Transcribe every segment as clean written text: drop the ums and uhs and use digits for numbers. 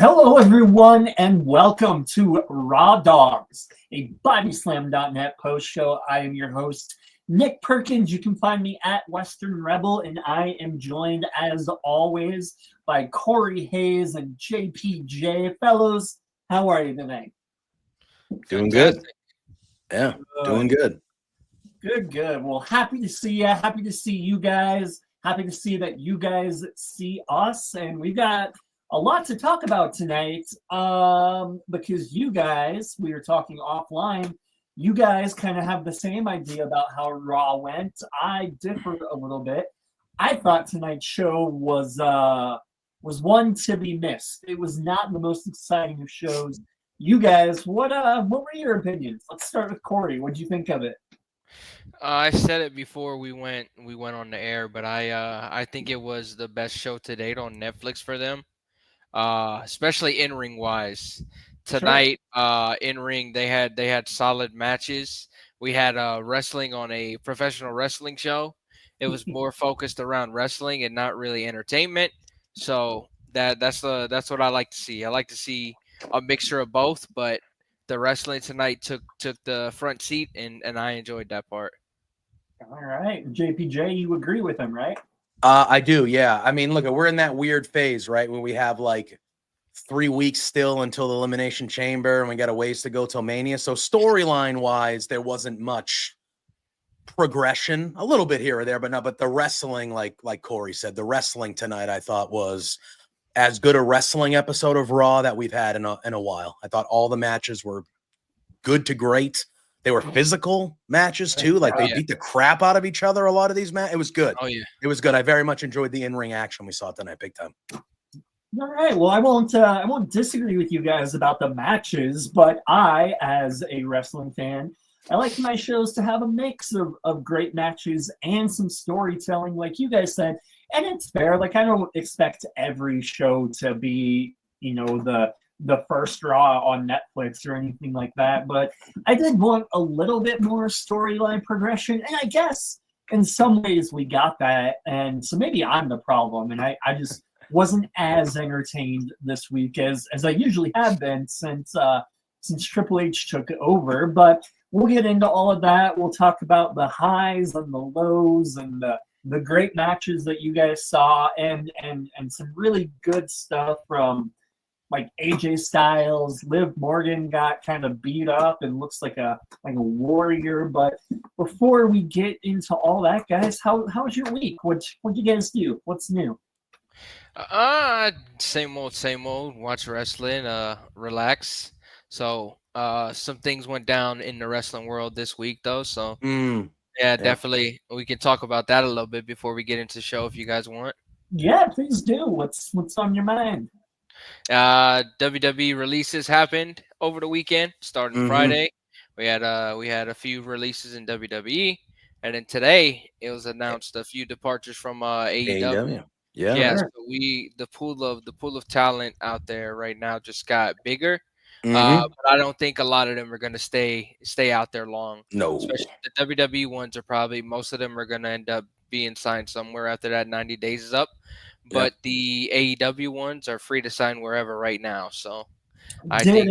Hello, everyone, and welcome to Raw Dogs, a Bodyslam.net post show. I am your host, Nick Perkins. You can find me at Western Rebel, and I am joined, as always, by Cory Hays and JPJ. Fellows, how are you tonight? Doing good. Yeah, doing good. Good. Well, happy to see you. Happy to see you guys. Happy to see that you guys see us, and we've got a lot to talk about tonight because you guys, we were talking offline, you guys kind of have the same idea about how Raw went. I differed a little bit. I thought tonight's show was one to be missed. It was not the most exciting of shows. You guys, what were your opinions? Let's start with Cory. What did you think of it? I said it before we went on the air, but I think it was the best show to date on Netflix for them. Especially in-ring wise. Tonight, in-ring they had solid matches. We had wrestling on a professional wrestling show. It was more focused around wrestling and not really entertainment. So that's what I like to see. I like to see a mixture of both, but the wrestling tonight took the front seat, and I enjoyed that part. All right, JPJ, you agree with him, right? I do, yeah. I mean, look, we're in that weird phase, right? When we have like 3 weeks still until the Elimination Chamber and we got a ways to go till Mania. So storyline-wise, there wasn't much progression. A little bit here or there, but the wrestling, like Cory said, the wrestling tonight I thought was as good a wrestling episode of Raw that we've had in a while. I thought all the matches were good to great. They were physical matches too. Like they beat the crap out of each other. A lot of these matches. It was good. Oh yeah, it was good. I very much enjoyed the in-ring action we saw tonight, big time. All right. Well, I won't disagree with you guys about the matches, but I, as a wrestling fan, I like my shows to have a mix of great matches and some storytelling, like you guys said. And it's fair. Like I don't expect every show to be, the first Raw on Netflix or anything like that. But I did want a little bit more storyline progression. And I guess in some ways we got that. And so maybe I'm the problem. And I just wasn't as entertained this week as I usually have been since Triple H took over. But we'll get into all of that. We'll talk about the highs and the lows and the great matches that you guys saw and some really good stuff from like AJ Styles. Liv Morgan got kind of beat up and looks like a warrior. But before we get into all that, guys, how was your week? What'd you guys do? What's new? Same old. Watch wrestling, relax. So, some things went down in the wrestling world this week, though. So, yeah, definitely, we can talk about that a little bit before we get into the show, if you guys want. Yeah, please do. What's on your mind? WWE releases happened over the weekend, starting Friday. We had a few releases in WWE, and then today it was announced a few departures from AEW. Yeah. So the pool of talent out there right now just got bigger. But I don't think a lot of them are going to stay out there long. No, especially the WWE ones are probably, most of them are going to end up being signed somewhere after that 90 days is up. But the AEW ones are free to sign wherever right now. So I think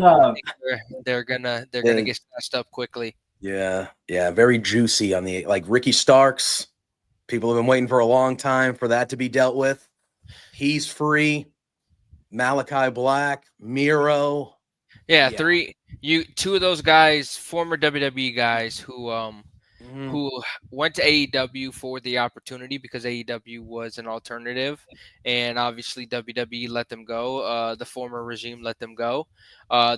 they're gonna get snatched up quickly. Yeah, very juicy on the Ricky Starks. People have been waiting for a long time for that to be dealt with. He's free. Malachi Black, Miro. Yeah, two of those guys, former WWE guys who went to AEW for the opportunity because AEW was an alternative, and obviously WWE let them go. The former regime let them go.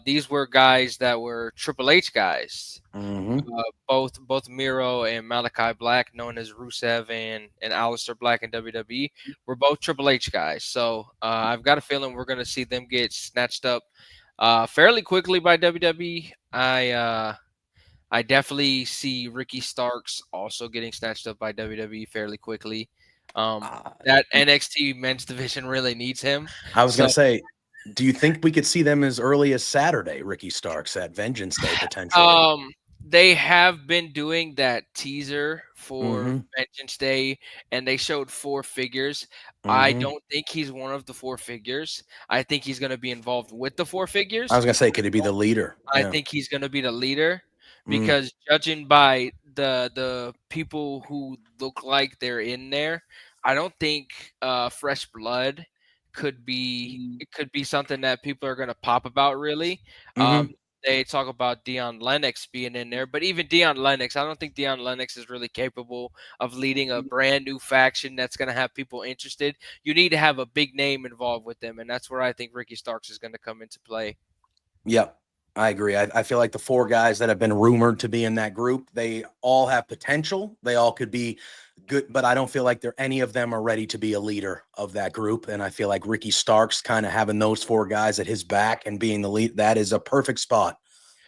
These were guys that were Triple H guys. Both Miro and Malachi Black, known as Rusev and Aleister Black in WWE, were both Triple H guys. So I've got a feeling we're going to see them get snatched up fairly quickly by WWE. I definitely see Ricky Starks also getting snatched up by WWE fairly quickly. That NXT men's division really needs him. I was going to say, do you think we could see them as early as Saturday, Ricky Starks, at Vengeance Day, potentially? They have been doing that teaser for Mm-hmm. Vengeance Day, and they showed 4 figures. I Mm-hmm. don't think he's one of the 4 figures. I think he's going to be involved with the 4 figures. I was gonna say, could he be the leader? I Yeah. think he's going to be the leader Mm. because judging by the people who look like they're in there, I don't think Fresh Blood could be something that people are going to pop about really. Mm-hmm. They talk about Dion Lennox being in there, but even Dion Lennox, I don't think Dion Lennox is really capable of leading a brand new faction that's going to have people interested. You need to have a big name involved with them, and that's where I think Ricky Starks is going to come into play. Yep. I agree. I feel like the 4 guys that have been rumored to be in that group, they all have potential. They all could be good, but I don't feel like any of them are ready to be a leader of that group. And I feel like Ricky Starks kind of having those 4 guys at his back and being the lead, that is a perfect spot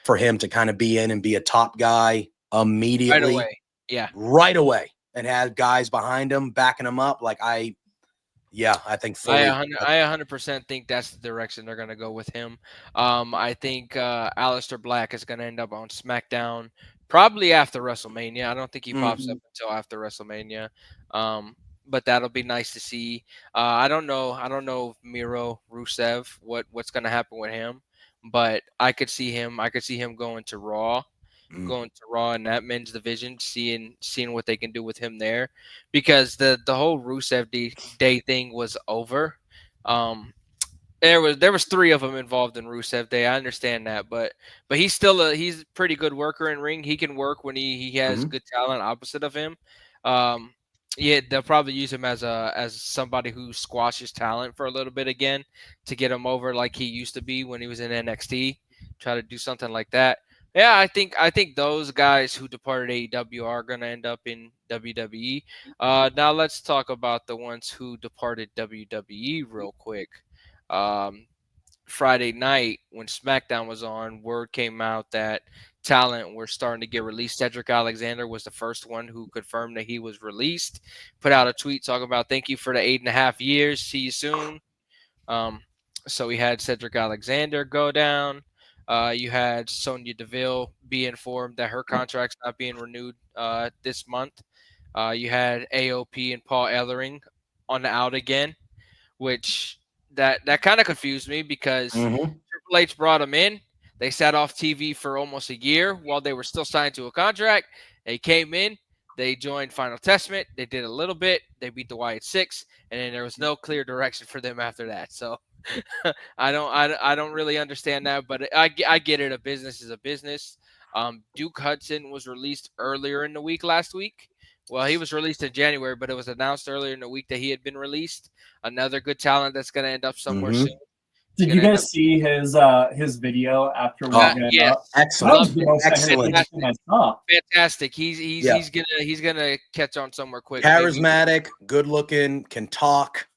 for him to kind of be in and be a top guy immediately. Right away. Yeah. Right away. And have guys behind him, backing him up. Like I think fully. I 100% think that's the direction they're going to go with him. I think Aleister Black is going to end up on SmackDown probably after WrestleMania. I don't think he pops up until after WrestleMania. But that'll be nice to see. I don't know Miro Rusev what's going to happen with him, but I could see him going to Raw. Going to Raw in that men's division, seeing what they can do with him there, because the whole Rusev Day thing was over. There was 3 of them involved in Rusev Day. I understand that, but he's still he's a pretty good worker in ring. He can work when he has good talent opposite of him. Yeah, they'll probably use him as somebody who squashes talent for a little bit again to get him over like he used to be when he was in NXT. Try to do something like that. Yeah, I think those guys who departed AEW are going to end up in WWE. Now let's talk about the ones who departed WWE real quick. Friday night when SmackDown was on, word came out that talent were starting to get released. Cedric Alexander was the first one who confirmed that he was released. Put out a tweet talking about thank you for the 8.5 years. See you soon. So we had Cedric Alexander go down. You had Sonya Deville be informed that her contract's not being renewed this month. You had AOP and Paul Ellering on the out again, which that kind of confused me because Triple H brought them in. They sat off TV for almost a year while they were still signed to a contract. They came in. They joined Final Testament. They did a little bit. They beat the Wyatt Six, and then there was no clear direction for them after that. So I don't really understand that, but I get it. A business is a business. Duke Hudson was released earlier in the week last week. Well, he was released in January, but it was announced earlier in the week that he had been released. Another good talent that's going to end up somewhere soon. Did you guys see his video after we got yes. up? Excellent. Excellent. Fantastic. He's gonna catch on somewhere quick. Charismatic, good looking, can talk,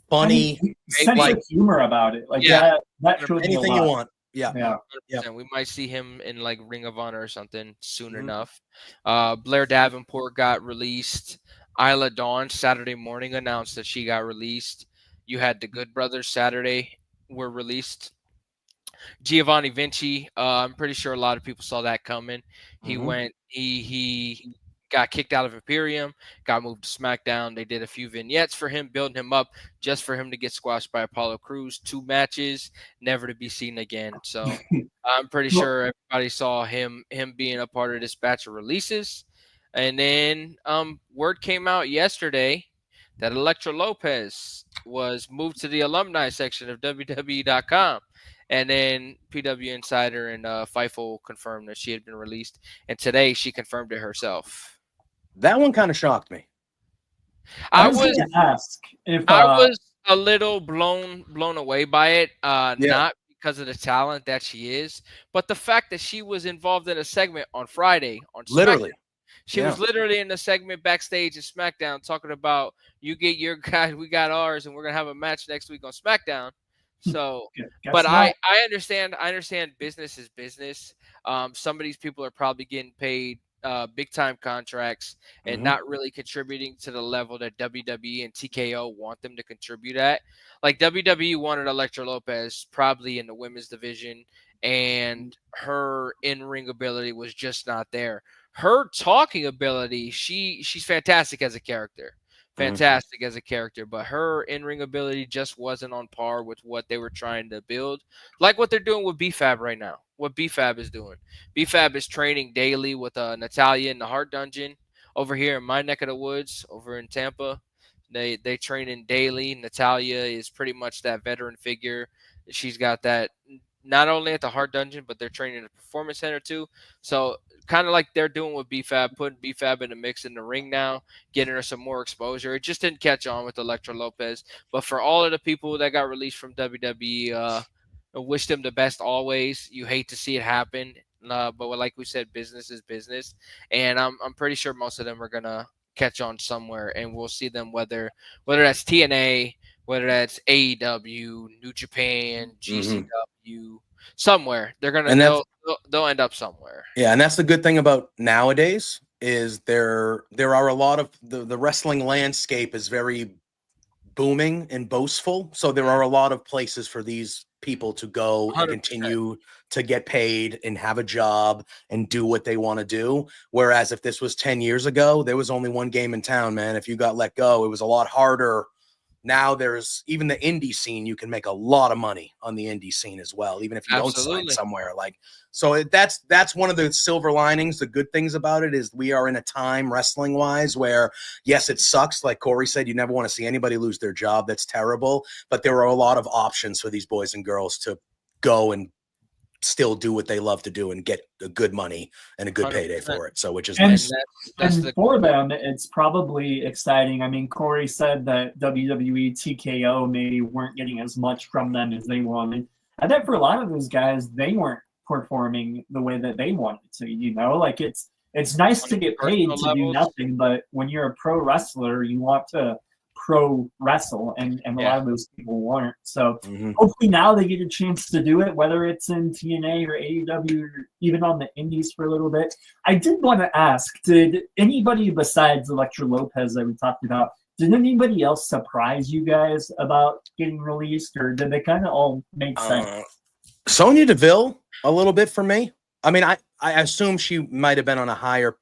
funny, sense of humor about it. Like that showed anything you want. Yeah. We might see him in like Ring of Honor or something soon enough. Blair Davenport got released. Isla Dawn Saturday morning announced that she got released. You had the Good Brothers Saturday were released. Giovanni Vinci, I'm pretty sure a lot of people saw that coming. He got kicked out of Imperium, got moved to SmackDown. They did a few vignettes for him, building him up just for him to get squashed by Apollo Crews. 2 matches, never to be seen again. So I'm pretty sure everybody saw him being a part of this batch of releases. And then word came out yesterday that Elektra Lopez was moved to the alumni section of WWE.com. And then PW Insider and Fightful confirmed that she had been released. And today she confirmed it herself. That one kind of shocked me. I was going to ask if I was a little blown away by it. Not because of the talent that she is, but the fact that she was involved in a segment on Friday on literally. SmackDown. She was literally in the segment backstage at SmackDown talking about you get your guys, we got ours, and we're gonna have a match next week on SmackDown. So, but I understand business is business. Some of these people are probably getting paid big time contracts and not really contributing to the level that WWE and TKO want them to contribute at. Like WWE wanted Elektra Lopez probably in the women's division and her in-ring ability was just not there. Her talking ability, she's fantastic as a character. Fantastic as a character, but her in-ring ability just wasn't on par with what they were trying to build. Like what they're doing with BFAB right now. What BFAB is doing. BFAB is training daily with Natalia in the Heart Dungeon over here in my neck of the woods, over in Tampa. They train in daily. Natalia is pretty much that veteran figure. She's got that not only at the Heart Dungeon, but they're training at the Performance Center too. So kind of like they're doing with BFAB, putting BFAB in the mix in the ring now, getting her some more exposure. It just didn't catch on with Elektra Lopez. But for all of the people that got released from WWE, I wish them the best always. You hate to see it happen. But like we said, business is business. And I'm pretty sure most of them are going to catch on somewhere. And we'll see them whether that's TNA, whether that's AEW, New Japan, GCW, somewhere. They're gonna they'll end up somewhere. Yeah, and that's the good thing about nowadays is there are a lot of the wrestling landscape is very booming and boastful. So there are a lot of places for these people to go 100%. and continue to get paid and have a job and do what they want to do. Whereas if this was 10 years ago, there was only one game in town, man. If you got let go, it was a lot harder. Now there's even the indie scene. You can make a lot of money on the indie scene as well, even if you don't sign somewhere. So that's one of the silver linings. The good things about it is we are in a time wrestling wise where, yes, it sucks. Like Cory said, you never want to see anybody lose their job. That's terrible. But there are a lot of options for these boys and girls to go and still do what they love to do and get a good money and a good 100%. Payday for it. So which is nice. And for them, it's probably exciting. I mean, Cory said that WWE, TKO maybe weren't getting as much from them as they wanted. I bet for a lot of those guys, they weren't performing the way that they wanted to. Like it's nice to get paid to do nothing, but when you're a pro wrestler, you want to pro wrestle, and a lot of those people weren't. So hopefully now they get a chance to do it, whether it's in TNA or AEW or even on the indies for a little bit. I did want to ask, did anybody besides Elektra Lopez that we talked about, did anybody else surprise you guys about getting released, or did they kind of all make sense? Sonya Deville, a little bit for me. I mean, I assume she might have been on a higher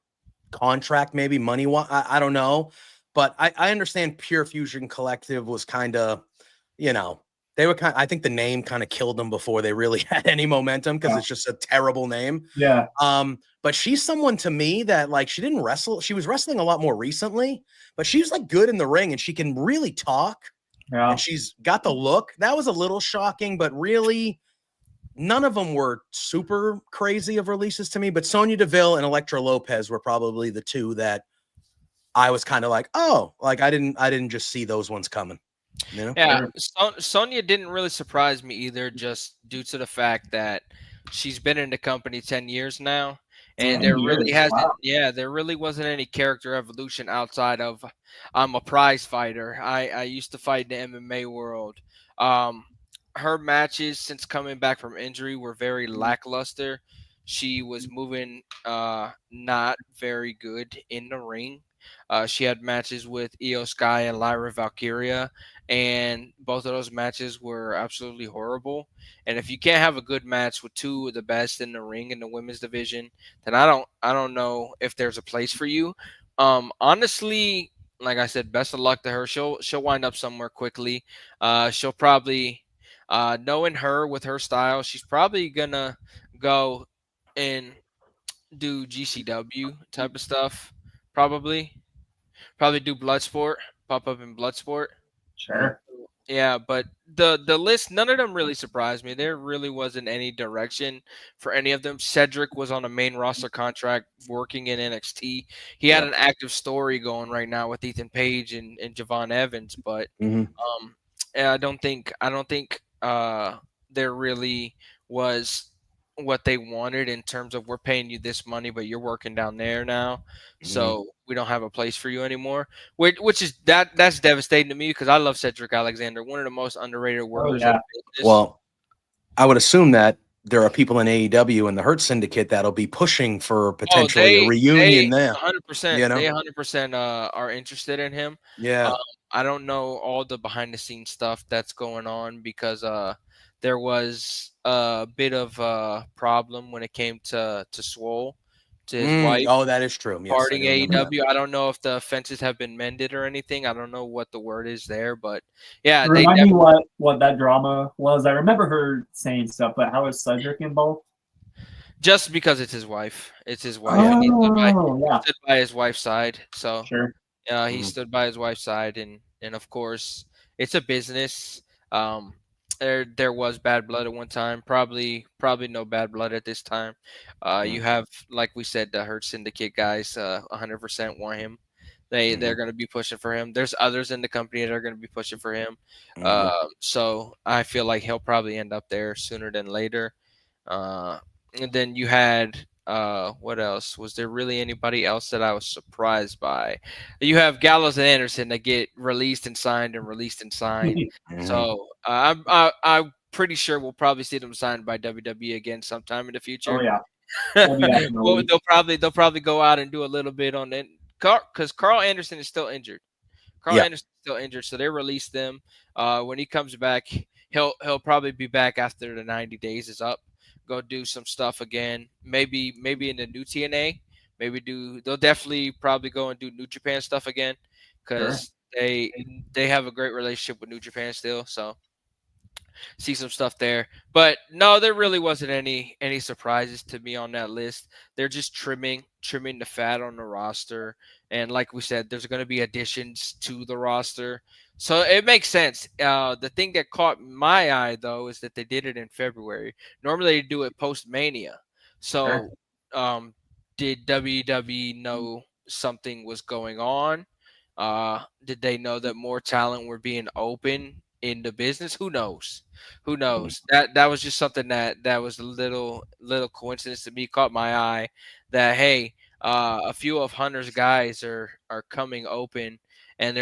contract, maybe money-wise. I don't know. But I understand Pure Fusion Collective was kind of, they were I think the name kind of killed them before they really had any momentum because it's just a terrible name. Yeah. But she's someone to me that she didn't wrestle. She was wrestling a lot more recently, but she's good in the ring and she can really talk. Yeah. And she's got the look. That was a little shocking, but really none of them were super crazy of releases to me. But Sonya Deville and Elektra Lopez were probably the two that I was kind of I didn't just see those ones coming. Yeah, Sonya didn't really surprise me either, just due to the fact that she's been in the company 10 years now, and there really wasn't any character evolution outside of I'm a prize fighter. I used to fight in the MMA world. Her matches since coming back from injury were very lackluster. She was moving not very good in the ring. She had matches with Io Sky and Lyra Valkyria, and both of those matches were absolutely horrible. And if you can't have a good match with two of the best in the ring in the women's division, then I don't know if there's a place for you. Honestly, like I said, best of luck to her. She'll wind up somewhere quickly. She'll probably, knowing her with her style, she's probably gonna go and do GCW type of stuff. Probably do Bloodsport, pop up in Bloodsport. Sure. Yeah, but the list, none of them really surprised me. There really wasn't any direction for any of them. Cedric was on a main roster contract working in NXT. He had an active story going right now with Ethan Page and Javon Evans, but I don't think there really was what they wanted in terms of we're paying you this money, but you're working down there now, so we don't have a place for you anymore. Which is that's devastating to me because I love Cedric Alexander, one of the most underrated workers. Well, I would assume that there are people in AEW and the Hurt Syndicate that'll be pushing for potentially a reunion there. 100%. They 100% are interested in him. Yeah. I don't know all the behind the scenes stuff that's going on because there was a bit of a problem when it came to Swole, to his wife Oh, that is true. Yes, I parting do remember that. AEW. I don't know if the offenses have been mended or anything. I don't know what the word is there, but yeah, they Remind me what that drama was. I remember her saying stuff, but how is Cedric involved? just because it's his wife. It's his wife, and he Oh, stood by his wife's side. So sure. he stood by his wife's side, and of course, it's a business. Um, there was bad blood at one time. Probably no bad blood at this time. You have, like we said, the Hurt Syndicate guys. 100% want him. They're going to be pushing for him. There's others in the company that are going to be pushing for him. So I feel like he'll probably end up there sooner than later. And then you had what else? Was there really anybody else that I was surprised by? You have Gallows and Anderson that get released and signed and released and signed. So I'm pretty sure we'll probably see them signed by WWE again sometime in the future. Oh yeah. Well, they'll probably go out and do a little bit on it because Carl Anderson is still injured. Anderson is still injured, so they released them. When he comes back, he'll probably be back after the 90 days is up. Go do some stuff again. Maybe in the new TNA. They'll definitely probably go and do New Japan stuff again because they have a great relationship with New Japan still. So see some stuff there. But no, there really wasn't any surprises to me on that list. They're just trimming the fat on the roster. And like we said, there's going to be additions to the roster. So it makes sense. The thing that caught my eye, though, is that they did it in February. Normally they do it post-Mania. So did WWE know something was going on? Did they know that more talent were being open in the business? Who knows? That was just something that was a little coincidence to me, caught my eye, that hey, a few of Hunter's guys are coming open, and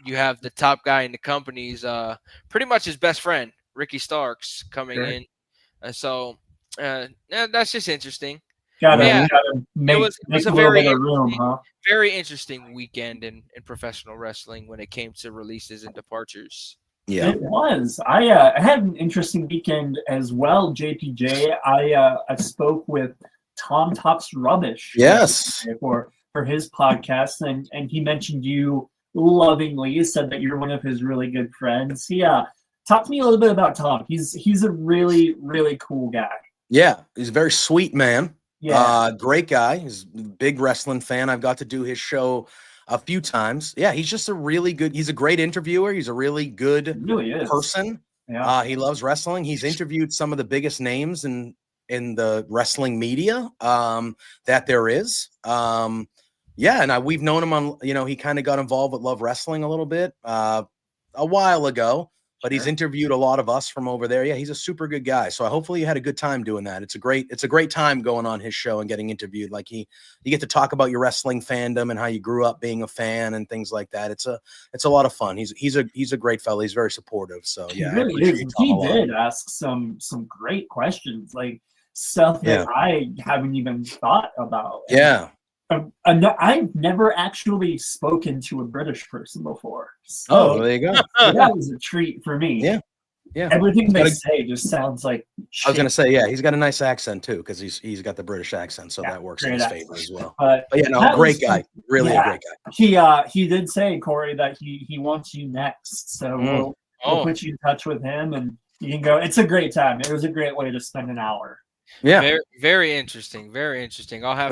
you have the top guy in the company's pretty much his best friend, Ricky Starks, coming in. So that's just interesting. It was a very interesting weekend in professional wrestling when it came to releases and departures. Yeah, it was. I had an interesting weekend as well, JPJ. I spoke with Tom Talks Rubbish. Yes. For his podcast, and he mentioned you lovingly. He said that you're one of his really good friends. Talk to me a little bit about Tom. He's a really, really cool guy. Yeah, he's a very sweet man. Yeah, great guy. He's a big wrestling fan. I've got to do his show a few times. Yeah, he's just he's a great interviewer. He's a really good person. Yeah. He loves wrestling. He's interviewed some of the biggest names in the wrestling media that there is. And we've known him on, he kind of got involved with Love Wrestling a little bit a while ago, but he's interviewed a lot of us from over there. Yeah, he's a super good guy. So hopefully you had a good time doing that. It's a great time going on his show and getting interviewed. Like you get to talk about your wrestling fandom and how you grew up being a fan and things like that. It's a lot of fun. He's a great fella. He's very supportive. So yeah, he really is. He did ask some great questions, like stuff that I haven't even thought about. Yeah. I've never actually spoken to a British person before. So there you go. That was a treat for me. Yeah. Yeah. Everything they say just sounds like shit. I was going to say, yeah, he's got a nice accent too, because he's got the British accent, so that works in his favor as well. But yeah, no, great guy. Really a great guy. He did say, Cory, that he wants you next. So we'll put you in touch with him and you can go. It's a great time. It was a great way to spend an hour. Yeah. Very, very interesting. Very interesting. I'll have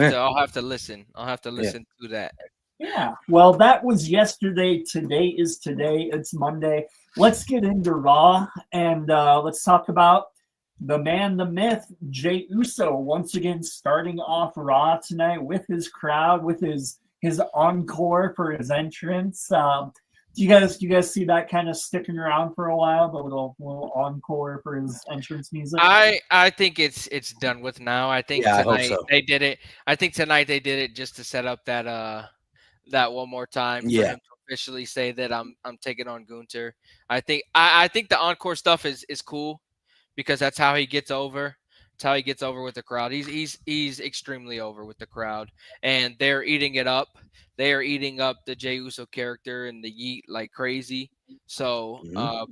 to listen. I'll have to listen to that. Yeah. Well, that was yesterday. Today is today. It's Monday. Let's get into Raw and let's talk about the man, the myth, Jey Uso, once again starting off Raw tonight with his crowd, with his encore for his entrance. Do you guys see that kind of sticking around for a while? The little encore for his entrance music. I think it's done with now. I think tonight they did it. I think tonight they did it just to set up that one more time for him to officially say that I'm taking on Gunther. I think the encore stuff is cool because that's how he gets over. It's how he gets over with the crowd. He's extremely over with the crowd, and they're eating it up. They are eating up the Jey Uso character and the Yeet like crazy. So,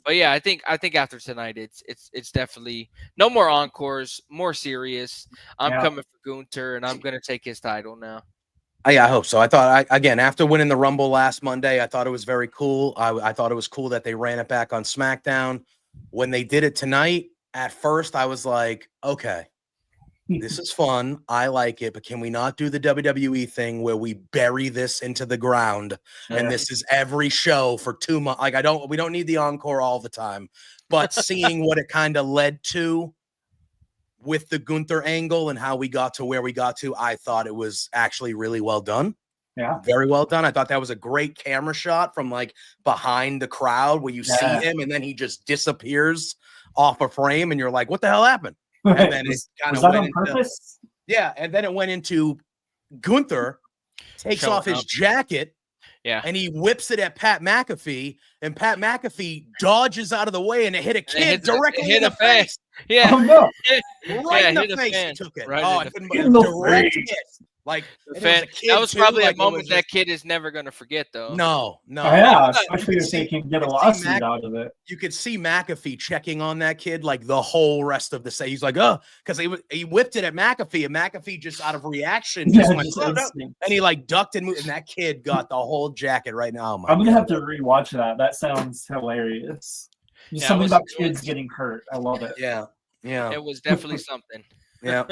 but yeah, I think after tonight, it's definitely no more encores, more serious. I'm coming for Gunther, and I'm gonna take his title now. Yeah, I hope so. I thought, again, after winning the Rumble last Monday, I thought it was very cool. I thought it was cool that they ran it back on SmackDown. When they did it tonight, at first, I was like, okay, this is fun. I like it, but can we not do the WWE thing where we bury this into the ground and this is every show for 2 months? Like, we don't need the encore all the time, but seeing what it kind of led to with the Gunther angle and how we got to where we got to, I thought it was actually really well done. Yeah. Very well done. I thought that was a great camera shot from like behind the crowd where you see him and then he just disappears off a frame and you're like, what the hell happened? And then it kind of went into, purpose? Yeah, and then it went into Gunther takes off his jacket. Yeah. And he whips it at Pat McAfee, and Pat McAfee dodges out of the way, and it hit a kid directly in the face. Yeah. Oh, no. Right in the face he took it. Right I couldn't believe it. Direct hit. Like, that was probably a moment that kid is never going to forget, though. No. Oh, yeah, especially if they can get a lawsuit out of it. You could see McAfee checking on that kid like the whole rest of the say. He's like, oh, because he whipped it at McAfee, and McAfee just out of reaction just went, and he like ducked and moved, and that kid got the whole jacket right now. I'm gonna have to rewatch that. That sounds hilarious. Something about kids getting hurt. I love it. Yeah. It was definitely something. Yeah.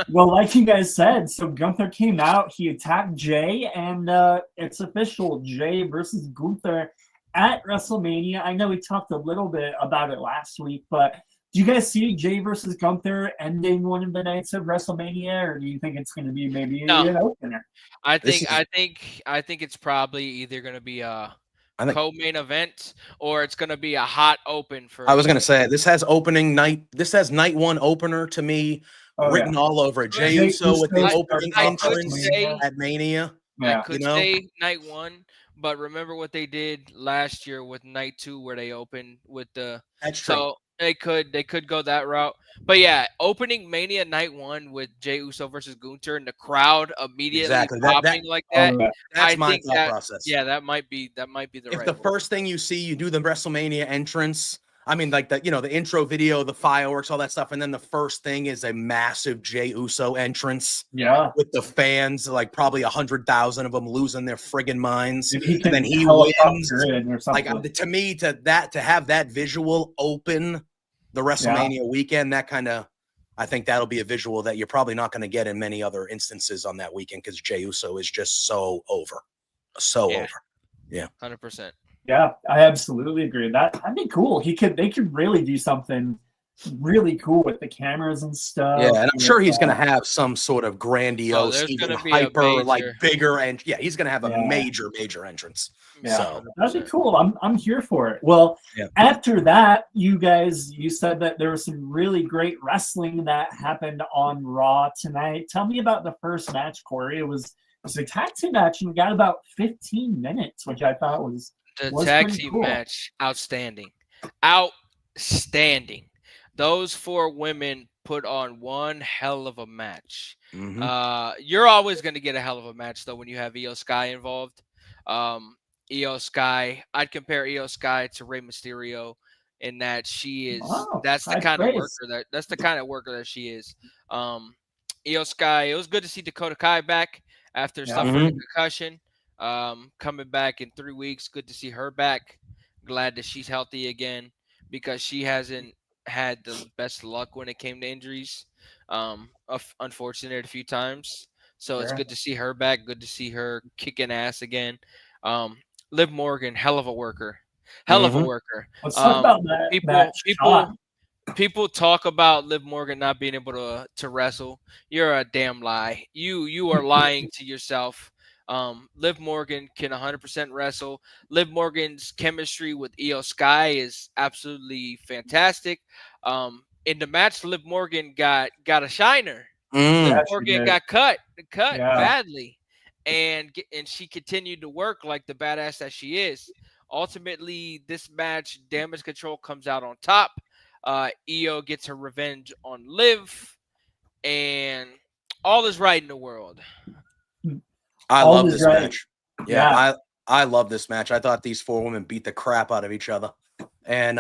Well, like you guys said, so Gunther came out, he attacked Jey, and it's official, Jey versus Gunther at WrestleMania. I know we talked a little bit about it last week, but do you guys see Jey versus Gunther ending one of the nights of WrestleMania, or do you think it's going to be maybe an opener? I think it's probably either going to be a co-main event or it's going to be a hot open for. I was going to say this has opening night. This has night one opener to me. Written all over it. Jey Uso with the opening entrance at Mania. Yeah. I could say night one, but remember what they did last year with night two where they opened with the. That's true. So they could go that route. But yeah, opening Mania night one with Jey Uso versus Gunther and the crowd immediately popping like that. That's my thought process. Yeah, that might be the if right. The first thing you see, you do the WrestleMania entrance. I mean, like the intro video, the fireworks, all that stuff, and then the first thing is a massive Jey Uso entrance. Yeah, with the fans, like probably 100,000 of them losing their friggin' minds, and then he wins. Like to me, to have that visual open the WrestleMania weekend, that kind of, I think that'll be a visual that you're probably not going to get in many other instances on that weekend because Jey Uso is just so over, over. Yeah, 100%. Yeah, I absolutely agree. That'd be cool. They could really do something really cool with the cameras and stuff. Yeah, and I'm sure he's going to have some sort of grandiose, even hyper, like bigger, and he's going to have a major entrance. Yeah, so that'd be cool. I'm here for it. Well, after that, you said that there was some really great wrestling that happened on Raw tonight. Tell me about the first match, Corey. It was a tag team match, and we got about 15 minutes, which I thought was. The tag team match, outstanding. Those 4 women put on one hell of a match. Mm-hmm. You're always going to get a hell of a match, though, when you have Io Sky involved. Io Sky, I'd compare Io Sky to Rey Mysterio in that she is. That's the kind of worker that's the kind of worker that she is. Io Sky. It was good to see Dakota Kai back after suffering a concussion. Coming back in 3 weeks. Good to see her back. Glad that she's healthy again because she hasn't had the best luck when it came to injuries. Unfortunate a few times. So it's good to see her back. Good to see her kicking ass again. Liv Morgan, hell of a worker. Let's talk about that. People talk about Liv Morgan not being able to wrestle. You're a damn lie. You are lying to yourself. Liv Morgan can 100% wrestle. Liv Morgan's chemistry with Io Sky is absolutely fantastic. In the match, Liv Morgan got a shiner. Liv Morgan got cut badly, and she continued to work like the badass that she is. Ultimately, this match, Damage Control comes out on top. Io gets her revenge on Liv. and all is right in the world. I All love is this right. match. Yeah, I love this match. I thought these 4 women beat the crap out of each other. And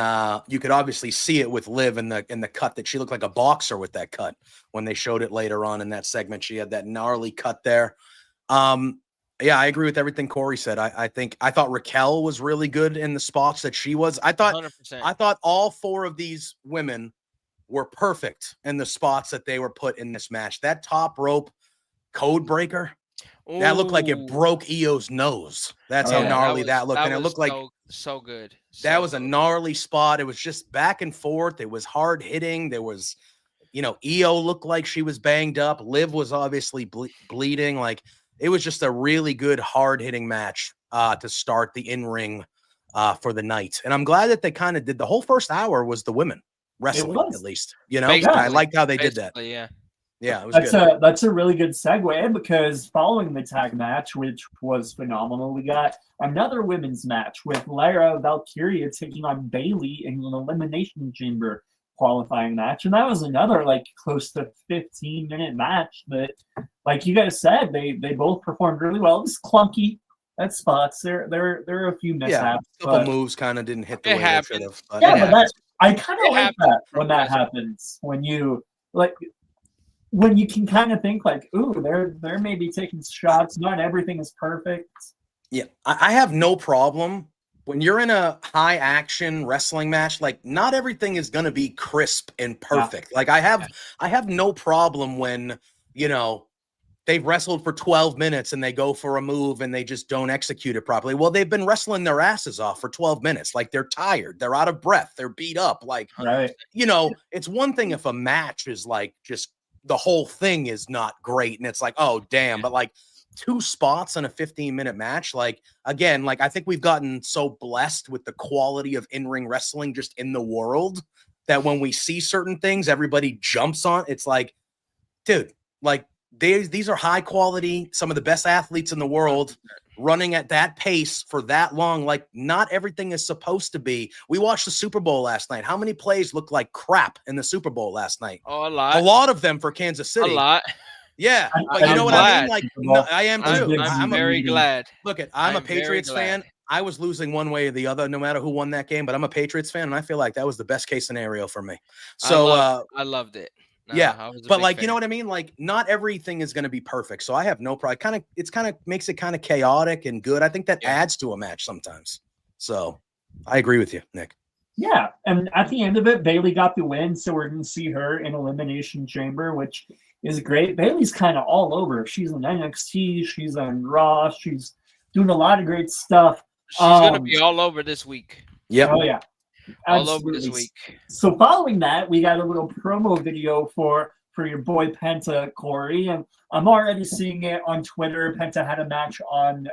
you could obviously see it with Liv in the cut that she looked like a boxer with that cut when they showed it later on in that segment. She had that gnarly cut there. Yeah, I agree with everything Cory said. I thought Raquel was really good in the spots that she was. I thought 100%. all 4 of these women were perfect in the spots that they were put in this match. That top rope code breaker, that looked like it broke Io's nose. That's how gnarly that looked. And it looked like so good. That was a gnarly spot. It was just back and forth. It was hard hitting. There was, Io looked like she was banged up. Liv was obviously bleeding. Like, it was just a really good hard hitting match to start the in-ring for the night. And I'm glad that they kind of did the whole first hour was the women wrestling, at least. I liked how they did that. Yeah. Yeah, it was good. That's a really good segue, because following the tag match, which was phenomenal, we got another women's match with Lyra Valkyria taking on Bayley in an Elimination Chamber qualifying match. And that was another close to 15-minute match that, like you guys said, they both performed really well. It was clunky at spots. There are a few mishaps. A couple moves kind of didn't hit the way they should have. I kind of like that when that happens. When you when you can kind of think ooh, they're maybe taking shots. Not everything is perfect. Yeah, I have no problem when you're in a high action wrestling match. Not everything is going to be crisp and perfect. Yeah. I have no problem when, they've wrestled for 12 minutes and they go for a move and they just don't execute it properly. Well, they've been wrestling their asses off for 12 minutes. They're tired. They're out of breath. They're beat up. Right. It's one thing if a match is just the whole thing is not great and it's oh, damn. But 2 spots in a 15-minute match, again, I think we've gotten so blessed with the quality of in-ring wrestling just in the world that when we see certain things, everybody jumps on. It's dude, these are high quality, some of the best athletes in the world running at that pace for that long. Not everything is supposed to be. We watched the Super Bowl last night. How many plays looked like crap in the Super Bowl last night? Oh, a lot. A lot of them for Kansas City. A lot. Yeah, but you know what I mean? No, I am too. I'm very glad. Look, I'm a Patriots fan. I was losing one way or the other, no matter who won that game, but I'm a Patriots fan, and I feel like that was the best case scenario for me. So I loved it. Yeah, but you know what I mean? Not everything is going to be perfect. So I have no problem. It's kind of makes it kind of chaotic and good. I think that adds to a match sometimes. So I agree with you, Nick. Yeah, and at the end of it, Bayley got the win, so we're going to see her in Elimination Chamber, which is great. Bayley's kind of all over. She's in NXT, she's on Raw, she's doing a lot of great stuff. She's going to be all over this week. Yeah. Oh, yeah. All over this week. So following that, we got a little promo video for your boy Penta, Cory, and I'm already seeing it on Twitter. Penta had a match on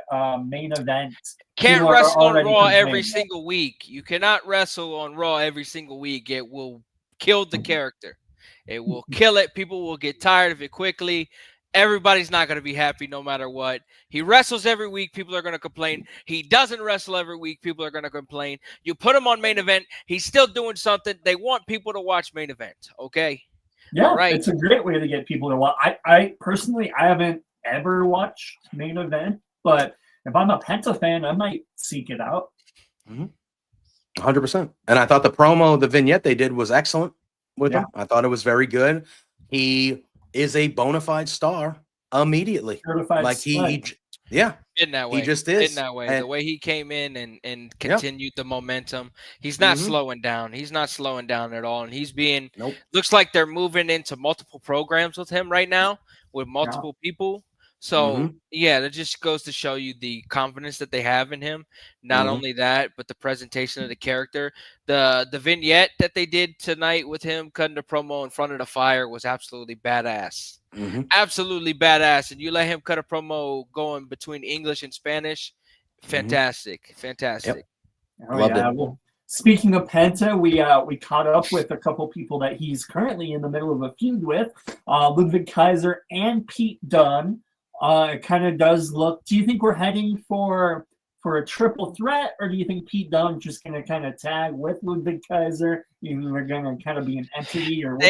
Main Event. Can't wrestle on Raw every single week. You cannot wrestle on Raw every single week. It will kill the character. It will kill it. People will get tired of it quickly. Everybody's not going to be happy no matter what. He wrestles every week. People are going to complain. He doesn't wrestle every week. People are going to complain. You put him on Main Event. He's still doing something. They want people to watch Main Event. Okay. Yeah. Right. It's a great way to get people to watch. I personally, I haven't ever watched Main Event, but if I'm a Penta fan, I might seek it out. 100%. And I thought the vignette they did was excellent with him. I thought it was very good. He is a bona fide star immediately. In that way. He just is. In that way. And the way he came in and continued the momentum. He's not slowing down. He's not slowing down at all. And he's being looks like they're moving into multiple programs with him right now with multiple people. So that just goes to show you the confidence that they have in him. Not only that, but the presentation of the character. The vignette that they did tonight with him cutting the promo in front of the fire was absolutely badass. Absolutely badass. And you let him cut a promo going between English and Spanish. Fantastic. Fantastic. Yep. Loved it. Well, speaking of Penta, we caught up with a couple people that he's currently in the middle of a feud with, Ludwig Kaiser and Pete Dunne. It kind of does look. Do you think we're heading for a triple threat, or do you think Pete Dunne just going to kind of tag with Ludwig Kaiser? You think they're going to kind of be an entity, or what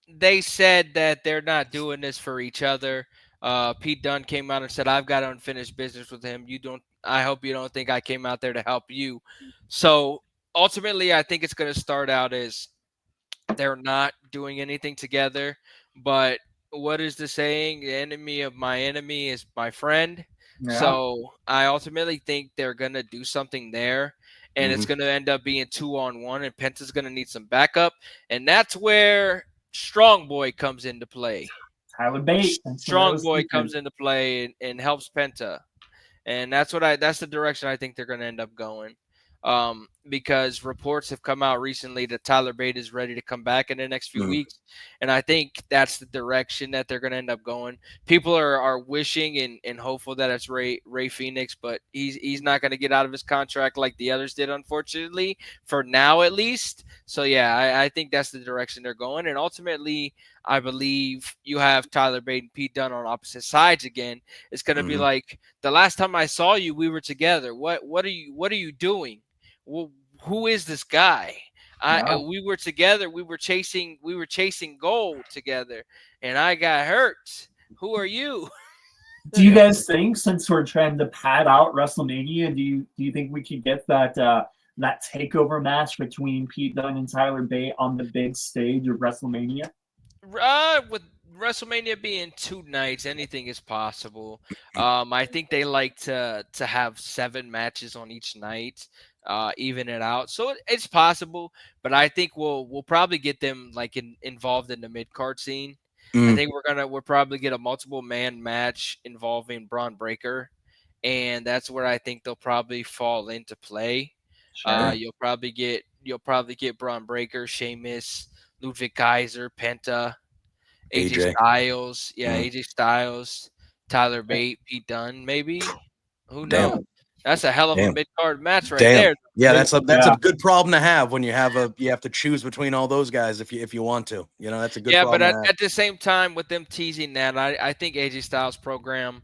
they said that they're not doing this for each other. Pete Dunne came out and said, "I've got unfinished business with him. You don't. I hope you don't think I came out there to help you." So ultimately, I think it's going to start out as they're not doing anything together. But what is the saying? The enemy of my enemy is my friend. Yeah. So I ultimately think they're going to do something there. And it's going to end up being 2-on-1, and Penta's going to need some backup. And that's where Strong Boy comes into play. Tyler Bate. Strong Boy comes into play and helps Penta. And that's the direction I think they're going to end up going. Because reports have come out recently that Tyler Bate is ready to come back in the next few weeks, and I think that's the direction that they're going to end up going. People are wishing and hopeful that it's Ray Phoenix, but he's not going to get out of his contract like the others did, unfortunately, for now at least. So yeah, I think that's the direction they're going, and ultimately, I believe you have Tyler Bate and Pete Dunne on opposite sides again. It's going to be like, the last time I saw you, we were together. What are you doing? Well, who is this guy? We were together. We were chasing gold together, and I got hurt. Who are you? Do you guys think, since we're trying to pad out WrestleMania, do you think we could get that takeover match between Pete Dunne and Tyler Bate on the big stage of WrestleMania? With WrestleMania being 2 nights, anything is possible. I think they like to have 7 matches on each night. Even it out, so it's possible, but I think we'll probably get them like involved in the mid card scene. I think we'll probably get a multiple man match involving Braun Breaker, and that's where I think they'll probably fall into play. Sure. You'll probably get Braun Breaker, Sheamus, Ludwig Kaiser, Penta, AJ Styles, AJ Styles, Tyler Bate, Pete Dunne, maybe. Who knows? That's a hell of a mid-card match right there. Yeah, that's a good problem to have when you have to choose between all those guys if you want to. You know, that's a good problem. Yeah, but at the same time, with them teasing that, I think AJ Styles' program,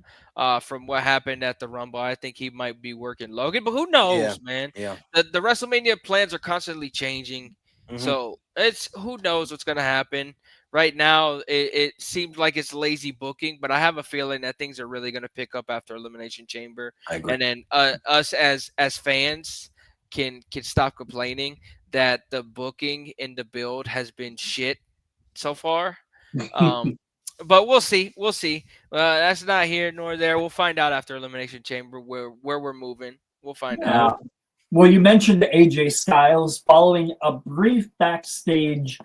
from what happened at the Rumble, I think he might be working Logan. But who knows, man? Yeah. The WrestleMania plans are constantly changing, so it's who knows what's going to happen. Right now, it seems like it's lazy booking, but I have a feeling that things are really going to pick up after Elimination Chamber. I agree. And then us as fans can stop complaining that the booking and the build has been shit so far. But we'll see. That's not here nor there. We'll find out after Elimination Chamber where we're moving. We'll find out. Well, you mentioned AJ Styles following a brief backstage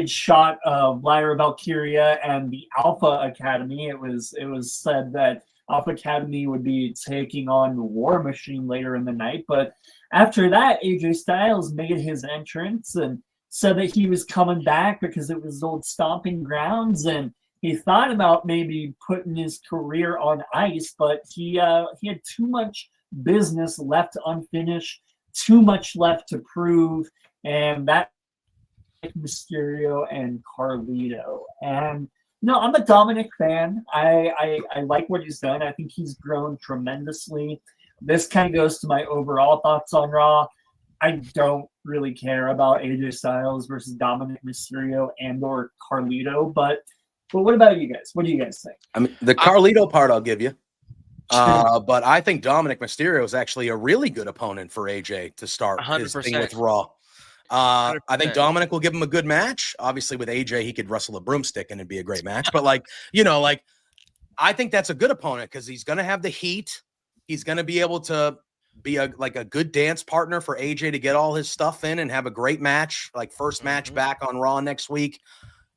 shot of Lyra Valkyria and the Alpha Academy. It was said that Alpha Academy would be taking on the War Machine later in the night, but after that, AJ Styles made his entrance and said that he was coming back because it was old stomping grounds, and he thought about maybe putting his career on ice, but he had too much business left unfinished, too much left to prove, and that Mysterio and Carlito. And no, I'm a Dominic fan. I like what he's done. I think he's grown tremendously. This kind of goes to my overall thoughts on Raw. I don't really care about AJ Styles versus Dominic Mysterio and or Carlito, but what about you guys? What do you guys think? I mean, the Carlito part I'll give you. But I think Dominic Mysterio is actually a really good opponent for AJ to start 100%. His thing with Raw. I think Dominic will give him a good match. Obviously, with AJ, he could wrestle a broomstick and it'd be a great match. But I think that's a good opponent because he's going to have the heat. He's going to be able to be a good dance partner for AJ to get all his stuff in and have a great match, like first match back on Raw next week,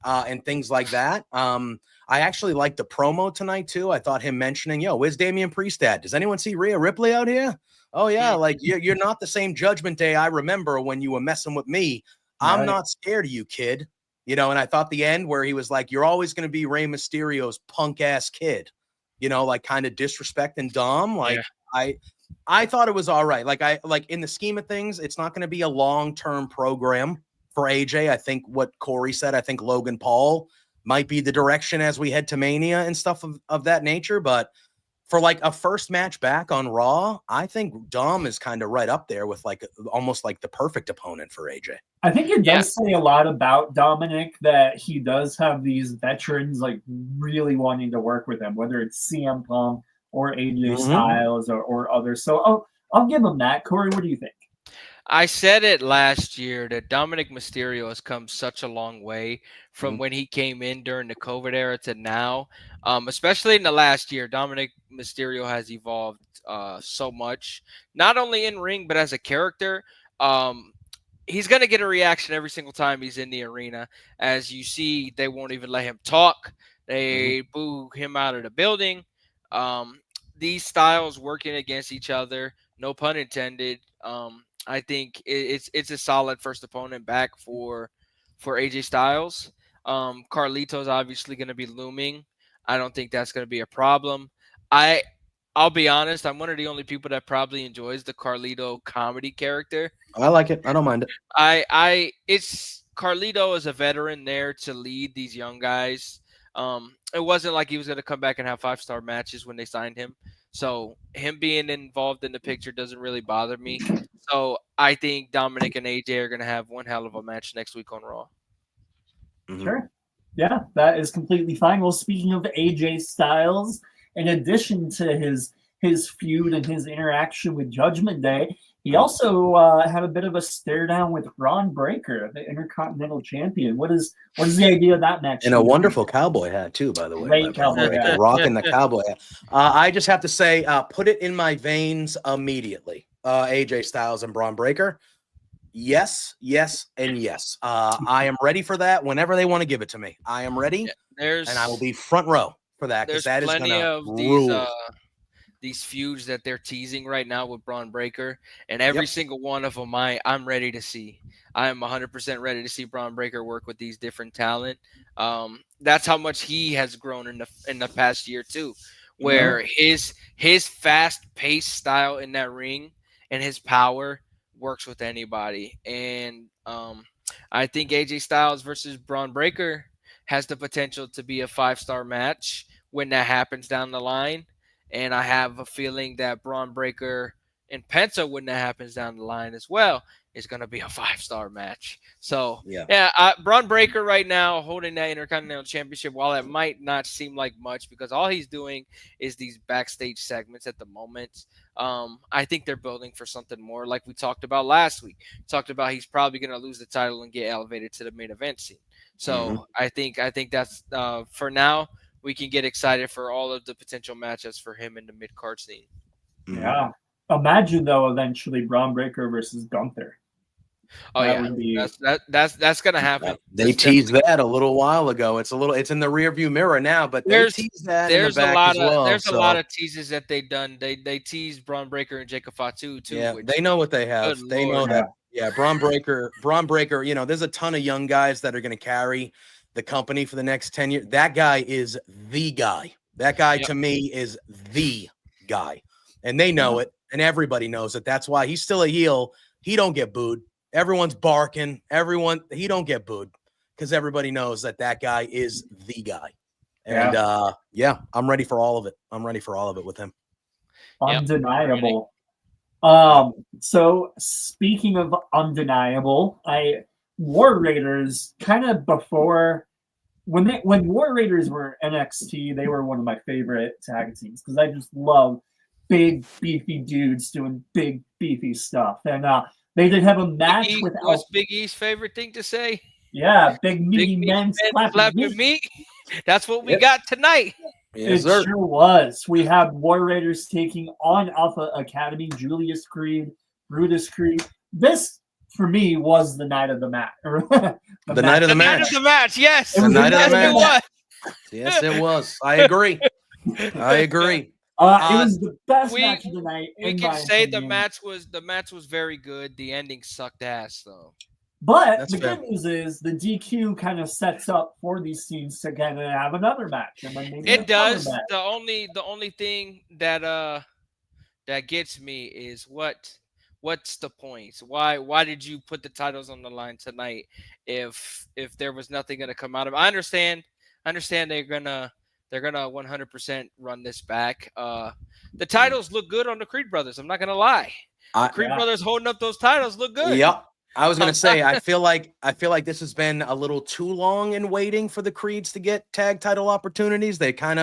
and things like that. I actually liked the promo tonight too. I thought him mentioning, where's Damian Priest at? Does anyone see Rhea Ripley out here? Oh yeah, like you're not the same Judgment Day I remember when you were messing with me. I'm not scared of you, kid. And I thought the end where he was like, you're always going to be Rey Mysterio's punk ass kid, kind of disrespecting Dom. I thought it was all right. Like in the scheme of things, it's not going to be a long-term program for AJ. I think what Cory said, I think Logan Paul might be the direction as we head to Mania and stuff of that nature. But for like a first match back on Raw, I think Dom is kind of right up there with like almost like the perfect opponent for AJ. I think it does say a lot about Dominic that he does have these veterans like really wanting to work with him, whether it's CM Punk or AJ Styles or others. So I'll give him that. Corey, what do you think? I said it last year that Dominic Mysterio has come such a long way from when he came in during the COVID era to now. Especially in the last year, Dominic Mysterio has evolved so much, not only in ring, but as a character. He's going to get a reaction every single time he's in the arena. As you see, they won't even let him talk. They boo him out of the building. These styles working against each other, no pun intended. I think it's a solid first opponent back for AJ Styles. Carlito's obviously going to be looming. I don't think that's going to be a problem. I'll be honest. I'm one of the only people that probably enjoys the Carlito comedy character. I like it. I don't mind it. It's Carlito as a veteran there to lead these young guys. It wasn't like he was going to come back and have 5-star matches when they signed him. So him being involved in the picture doesn't really bother me. So I think Dominic and AJ are going to have one hell of a match next week on Raw. Sure. Yeah, that is completely fine. Well, speaking of AJ Styles, in addition to his feud and his interaction with Judgment Day, he also had a bit of a stare down with Braun Breaker, the Intercontinental Champion. What is the idea of that match? And a wonderful cowboy hat too, by the way. Great cowboy hat. Rocking the cowboy hat. I just have to say, put it in my veins immediately. AJ Styles and Braun Breaker. Yes, yes, and yes. I am ready for that whenever they want to give it to me. I am ready, and I will be front row for that because that is going to rule. These feuds that they're teasing right now with Braun Breaker, and every single one of them I'm ready to see. I am 100% ready to see Braun Breaker work with these different talent. That's how much he has grown in the past year too, where his fast-paced style in that ring and his power works with anybody. And I think AJ Styles versus Braun Breaker has the potential to be a 5-star match when that happens down the line. And I have a feeling that Braun Breaker and Penta, when that happens down the line as well, is going to be a 5-star match. So, Braun Breaker right now holding that Intercontinental Championship, while it might not seem like much because all he's doing is these backstage segments at the moment, I think they're building for something more like we talked about last week. Talked about he's probably going to lose the title and get elevated to the main event scene. So I think that's for now, we can get excited for all of the potential matches for him in the mid-card scene. Yeah. Imagine, though, eventually Braun Breaker versus Gunther. That's going to happen. They teased that a little while ago. It's in the rearview mirror now, but they teased that there's in the back as well. There's a lot of teases that they've done. They teased Braun Breaker and Jacob Fatu too. Yeah, they know what they have. They know that. Yeah, Braun Breaker, there's a ton of young guys that are going to carry the company for the next 10 years. That guy is the guy. That guy to me is the guy. And they know it, and everybody knows it. That's why he's still a heel. He don't get booed. Everyone's barking. He don't get booed because everybody knows that guy is the guy. And I'm ready for all of it. I'm ready for all of it with him. Undeniable. So speaking of undeniable, War Raiders kind of before when War Raiders were NXT, they were one of my favorite tag teams because I just love big beefy dudes doing big beefy stuff. And they did have a match with what's Big E's favorite thing to say? Yeah, big meaty men slapping meat. That's what we got tonight. Yes, it sure was. We had War Raiders taking on Alpha Academy, Julius Creed, Brutus Creed. This, for me, was the night of the match. The night of the match, yes. The night of the match. Yes, it was. I agree. It was the best match of the night. We can say the match was very good. The ending sucked ass, though. But the good news is the DQ kind of sets up for these teams to kind of have another match. And then maybe it does. The only thing that gets me is what's the point? Why did you put the titles on the line tonight if there was nothing going to come out of it? I understand they're They're gonna 100% run this back. The titles look good on the Creed brothers. I'm not gonna lie. Creed brothers holding up those titles look good. Yep. I was gonna say, I feel like this has been a little too long in waiting for the Creeds to get tag title opportunities. I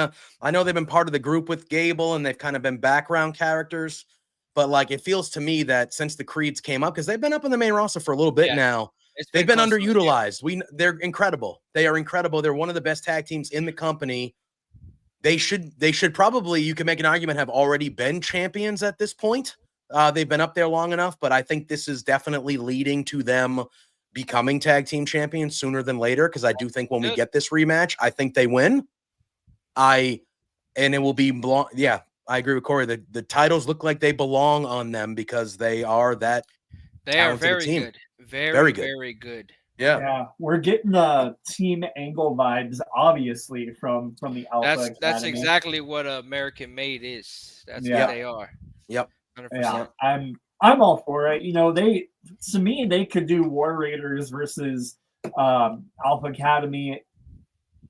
know they've been part of the group with Gable and they've kind of been background characters, but like it feels to me that since the Creeds came up, because they've been up in the main roster for a little bit now, they've been underutilized. They're incredible. They are incredible. They're one of the best tag teams in the company. They should probably, you can make an argument, have already been champions at this point. They've been up there long enough, but I think this is definitely leading to them becoming tag team champions sooner than later. Because I do think when we get this rematch, I think they win. And it will be yeah, I agree with Cory. The titles look like they belong on them because they are that. They are very team. good, very good, very good. Yeah, we're getting Team Angle vibes, obviously, from the Alpha. That's exactly what American Made is. That's what they are. Yep. 100%. Yeah, I'm all for it. You know, to me they could do War Raiders versus Alpha Academy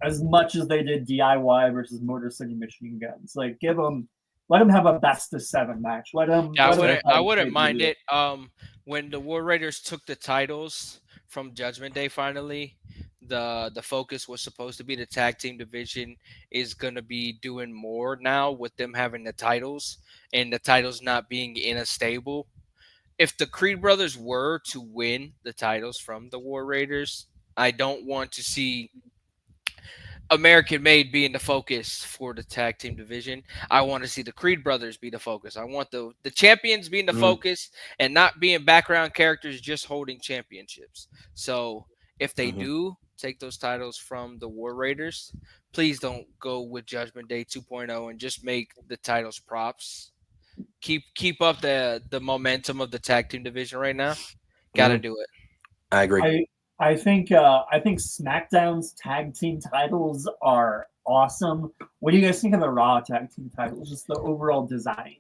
as much as they did DIY versus Motor City Machine Guns. Like, let them have a best of 7 match. Let them. Yeah, I wouldn't mind it. When the War Raiders took the titles from Judgment Day, finally, the focus was supposed to be the tag team division is going to be doing more now with them having the titles and the titles not being in a stable. If the Creed brothers were to win the titles from the War Raiders, I don't want to see American Made being the focus for the tag team division. I want to see the Creed brothers be the focus. I want the champions being the focus and not being background characters just holding championships. So if they do take those titles from the War Raiders, please don't go with Judgment Day 2.0 and just make the titles props. Keep up the momentum of the tag team division right now. Gotta do it. I agree. I think SmackDown's tag team titles are awesome. What do you guys think of the Raw tag team titles? Just the overall design.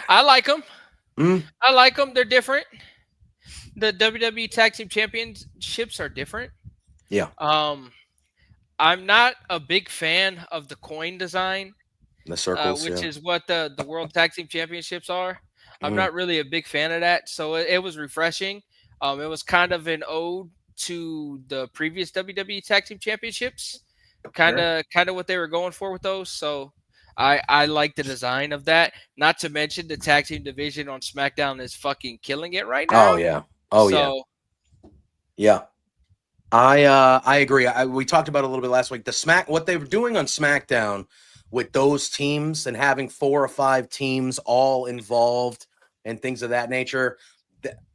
I like them. I like them. They're different. The WWE Tag Team Championships are different. Yeah. I'm not a big fan of the coin design. The circles, which is what the World Tag Team Championships are. I'm not really a big fan of that. So it was refreshing. It was kind of an ode to the previous WWE Tag Team Championships. Kind of what they were going for with those. So I like the design of that. Not to mention the tag team division on SmackDown is fucking killing it right now. Oh yeah. Yeah. I agree. We talked about it a little bit last week. What they were doing on SmackDown with those teams and having 4 or 5 teams all involved and things of that nature.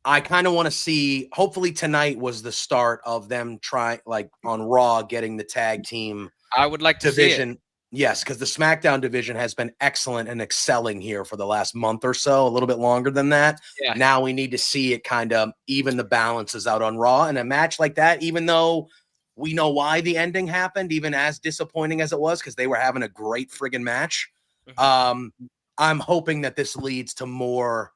I kind of want to see, hopefully tonight was the start of them trying, like on Raw, getting the tag team I would like to division. See it. Yes, because the SmackDown division has been excellent and excelling here for the last month or so, a little bit longer than that. Yeah. Now we need to see it kind of even the balances out on Raw. And a match like that, even though we know why the ending happened, even as disappointing as it was, because they were having a great friggin' match. I'm hoping that this leads to more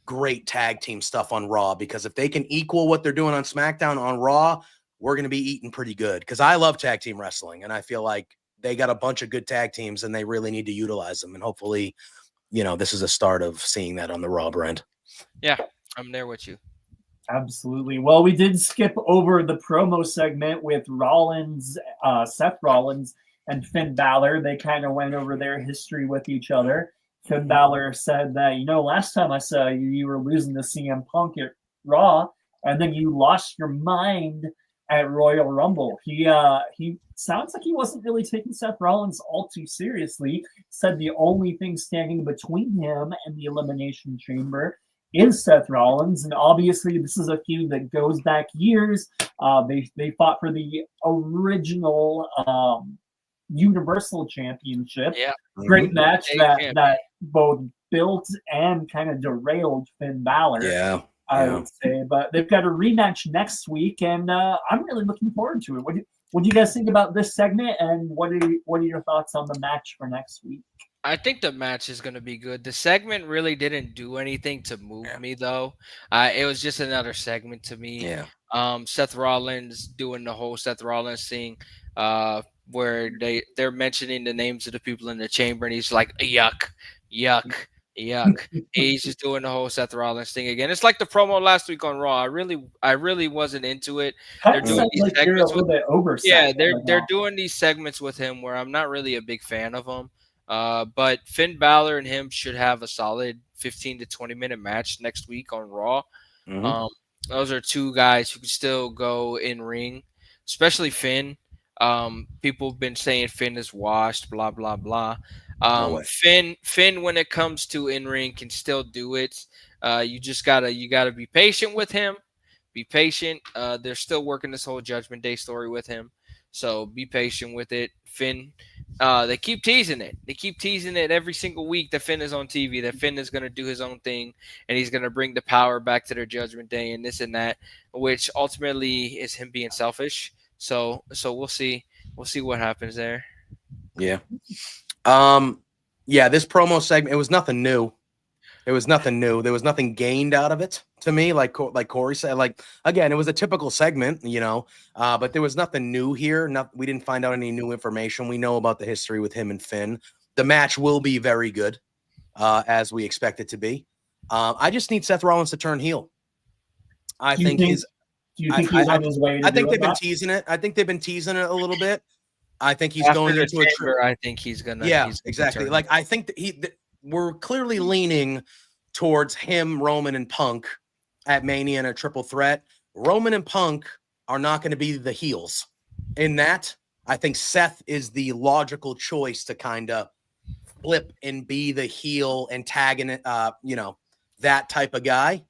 great tag team stuff on Raw, because if they can equal what they're doing on SmackDown on Raw, we're going to be eating pretty good, because I love tag team wrestling and I feel like they got a bunch of good tag teams and they really need to utilize them. And hopefully, this is a start of seeing that on the Raw brand. Yeah, I'm there with you. Absolutely. Well, we did skip over the promo segment with Seth Rollins and Finn Balor. They kind of went over their history with each other. Finn Balor said that, last time I saw you, you were losing to CM Punk at Raw, and then you lost your mind at Royal Rumble. He sounds like he wasn't really taking Seth Rollins all too seriously. Said the only thing standing between him and the Elimination Chamber is Seth Rollins, and obviously this is a feud that goes back years. They fought for the original Universal Championship. Yeah, great match that both built and kind of derailed Finn Balor. Yeah, I would say, but they've got a rematch next week, and I'm really looking forward to it. What do you guys think about this segment, and what are your thoughts on the match for next week? I think the match is going to be good. The segment really didn't do anything to move me, though. It was just another segment to me. Yeah. Seth Rollins doing the whole Seth Rollins thing. where they're mentioning the names of the people in the chamber, and he's like, yuck, yuck, yuck. He's just doing the whole Seth Rollins thing again. It's like the promo last week on Raw. I really wasn't into it. Kind of sounds like you're a little bit oversat. Yeah, they're doing these segments with him where I'm not really a big fan of them. But Finn Balor and him should have a solid 15 to 20-minute match next week on Raw. Those are two guys who can still go in ring, especially Finn. People have been saying Finn is washed, blah blah blah. Finn, when it comes to in ring, can still do it. You gotta be patient with him. Be patient. They're still working this whole Judgment Day story with him, so be patient with it. Finn, they keep teasing it. They keep teasing it every single week that Finn is on TV, that Finn is going to do his own thing, and he's going to bring the power back to their Judgment Day and this and that, which ultimately is him being selfish. So we'll see. We'll see what happens there. Yeah. This promo segment, it was nothing new. It was nothing new. There was nothing gained out of it to me, like Cory said. Like, again, it was a typical segment, but there was nothing new here. We didn't find out any new information. We know about the history with him and Finn. The match will be very good, as we expect it to be. I just need Seth Rollins to turn heel. Do you think he's on his way? I think they've been teasing it. I think they've been teasing it a little bit. I think he's going into a trip. I think he's gonna. Yeah, exactly. Like, I think that we're clearly leaning towards him, Roman, and Punk at Mania in a triple threat. Roman and Punk are not going to be the heels in that. I think Seth is the logical choice to kind of flip and be the heel antagonist, that type of guy.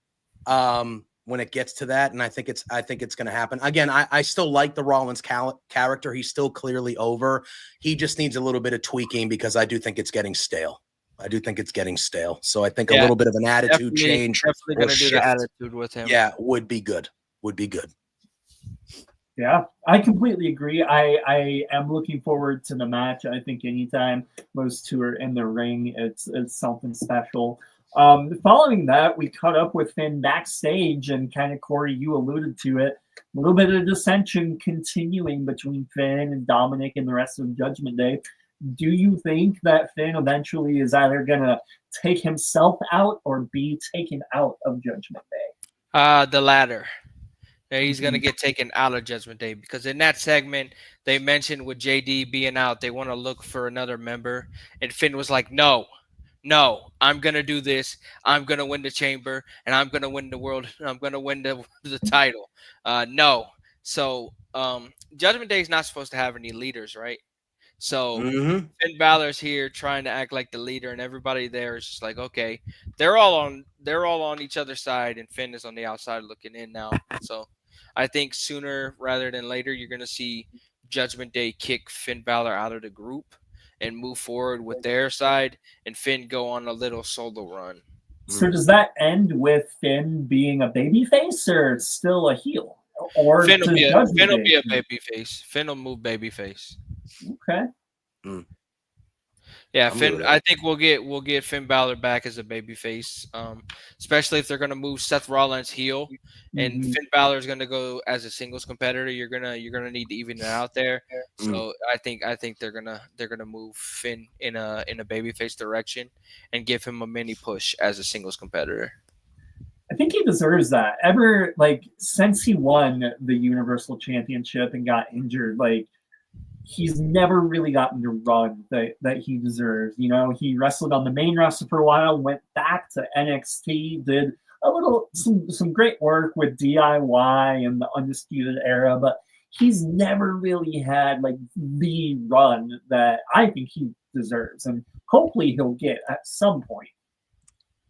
When it gets to that, and I think it's going to happen. Again, I still like the Rollins character. He's still clearly over. He just needs a little bit of tweaking because I do think it's getting stale. So I think a little bit of an attitude change. Definitely going to do the attitude with him. Yeah, would be good. Yeah, I completely agree. I am looking forward to the match. I think anytime those two are in the ring, it's something special. Following that, we caught up with Finn backstage, and kind of, Cory, you alluded to it, a little bit of dissension continuing between Finn and Dominic and the rest of Judgment Day. Do you think that Finn eventually is either going to take himself out or be taken out of Judgment Day? The latter. He's going to get taken out of Judgment Day, because in that segment, they mentioned with JD being out, they want to look for another member. And Finn was like, no, I'm going to do this. I'm going to win the chamber, and I'm going to win the world. I'm going to win the title. No. So Judgment Day is not supposed to have any leaders, right? So Finn Balor's here trying to act like the leader, and everybody there is just like, okay, they're all on each other's side, and Finn is on the outside looking in now. So I think sooner rather than later, you're going to see Judgment Day kick Finn Balor out of the group and move forward with their side, and Finn go on a little solo run. So does that end with Finn being a babyface, or still a heel? Or Finn will be a babyface. Finn will move babyface. Okay. Yeah, Finn. I think we'll get Finn Balor back as a babyface, especially if they're gonna move Seth Rollins heel, and Finn Balor is gonna go as a singles competitor. You're gonna need to even it out there. So I think they're gonna move Finn in a babyface direction and give him a mini push as a singles competitor. I think he deserves that. Since he won the Universal Championship and got injured, he's never really gotten the run that he deserves. He wrestled on the main roster for a while, went back to NXT, did some great work with DIY and the Undisputed Era, but he's never really had the run that I think he deserves, and hopefully he'll get at some point.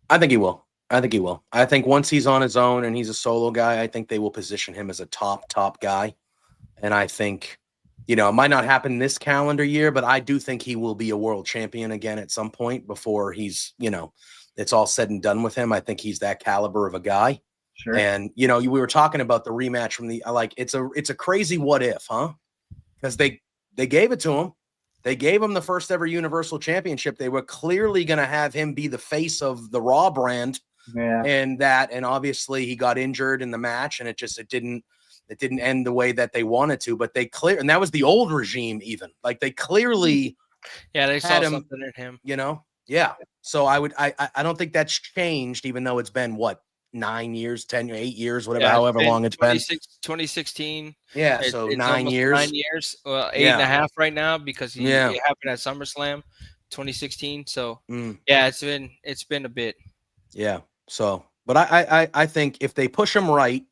I think he will. I think once he's on his own and he's a solo guy, I think they will position him as a top guy, and I think, it might not happen this calendar year, but I do think he will be a world champion again at some point before he's, it's all said and done with him. I think he's that caliber of a guy. Sure. And, we were talking about the rematch from it's a crazy what if, huh? Because they gave it to him. They gave him the first ever Universal Championship. They were clearly going to have him be the face of the Raw brand Yeah. and obviously he got injured in the match, and it didn't end the way that they wanted to. But and that was the old regime, even like they clearly they saw had him, something in him. Yeah. So I don't think that's changed, even though it's been what, 9 years, 10, 8 years, whatever, however long it's been. 2016. Yeah. So it's 9 years. 9 years. Well, 8.5 right now, because it happened at SummerSlam 2016. So it's been a bit. Yeah. So, but I think if they push him right,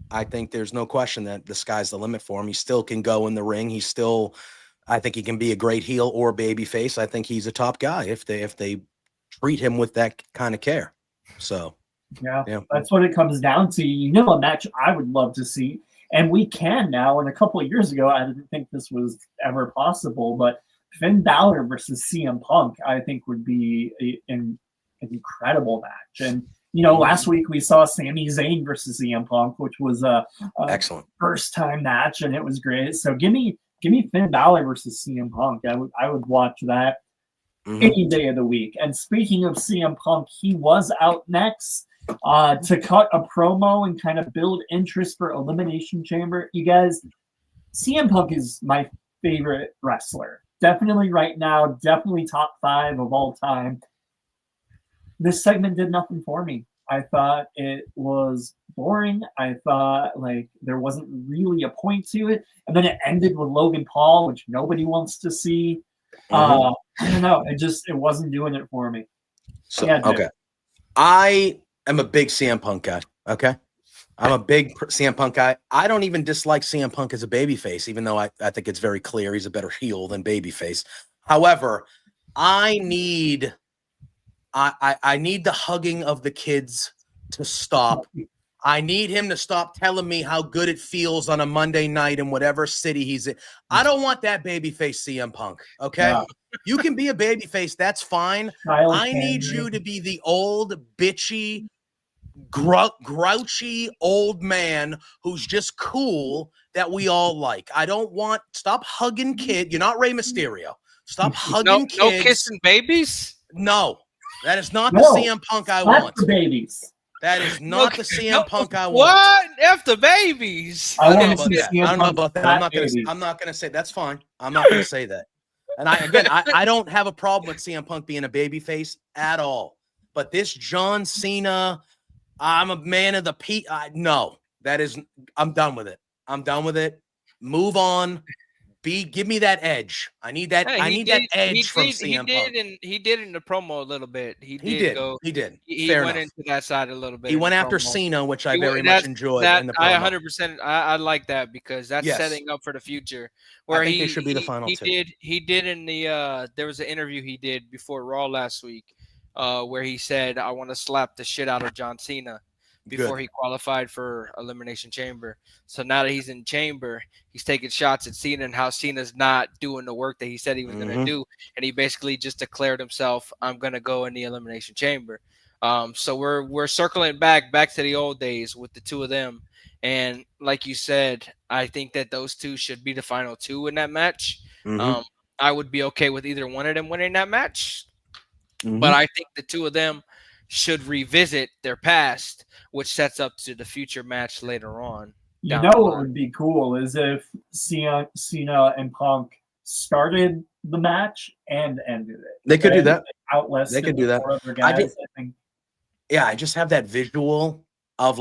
I think there's no question that the sky's the limit for him. He still can go in the ring. I think he can be a great heel or baby face. I think he's a top guy if they treat him with that kind of care. So yeah, that's what it comes down to. A match I would love to see, and we can now. And a couple of years ago, I didn't think this was ever possible, but Finn Balor versus CM Punk, I think, would be an incredible match. And last week we saw Sami Zayn versus CM Punk, which was a excellent first time match, and it was great. So give me Finn Balor versus CM Punk. I would watch that any day of the week. And speaking of CM Punk, he was out next to cut a promo and kind of build interest for Elimination Chamber. You guys, CM Punk is my favorite wrestler. Definitely right now, definitely top 5 of all time. This segment did nothing for me. I thought it was boring. I thought there wasn't really a point to it. And then it ended with Logan Paul, which nobody wants to see. I don't know. It wasn't doing it for me. So, okay. I am a big CM Punk guy. Okay. I'm a big CM Punk guy. I don't even dislike CM Punk as a babyface, even though I think it's very clear he's a better heel than babyface. However, I need the hugging of the kids to stop. I need him to stop telling me how good it feels on a Monday night in whatever city he's in. I don't want that babyface CM Punk, okay? Yeah. You can be a babyface, that's fine. I need you to be the old, bitchy, grouchy old man who's just cool that we all like. Stop hugging kids. You're not Rey Mysterio. Stop hugging kids. No kissing babies? No. That is not the CM Punk I want. The babies. That is not the CM Punk I want. What? F the babies. I don't know about that. I'm not gonna say that's fine. I'm not gonna say that. And I don't have a problem with CM Punk being a babyface at all. But this John Cena, I'm a man of the no. I'm done with it. I'm done with it. Move on. Give me that edge. I need that. I need that edge from CM Punk. He did in the promo a little bit. He did. He went into that side a little bit. He went after Cena, which I very much enjoyed. In the promo. I 100%. I like that because that's setting up for the future. Where I think they should be the final two. He did in the. There was an interview he did before Raw last week, where he said, "I want to slap the shit out of John Cena." Before he qualified for Elimination Chamber. So now that he's in Chamber, he's taking shots at Cena and how Cena's not doing the work that he said he was going to do. And he basically just declared himself, I'm going to go in the Elimination Chamber. So we're circling back to the old days with the two of them. And like you said, I think that those two should be the final two in that match. I would be okay with either one of them winning that match. But I think the two of them should revisit their past, which sets up to the future match later on. What would be cool is if Cena and Punk started the match and ended it. They could do that. They could do that. I just have that visual of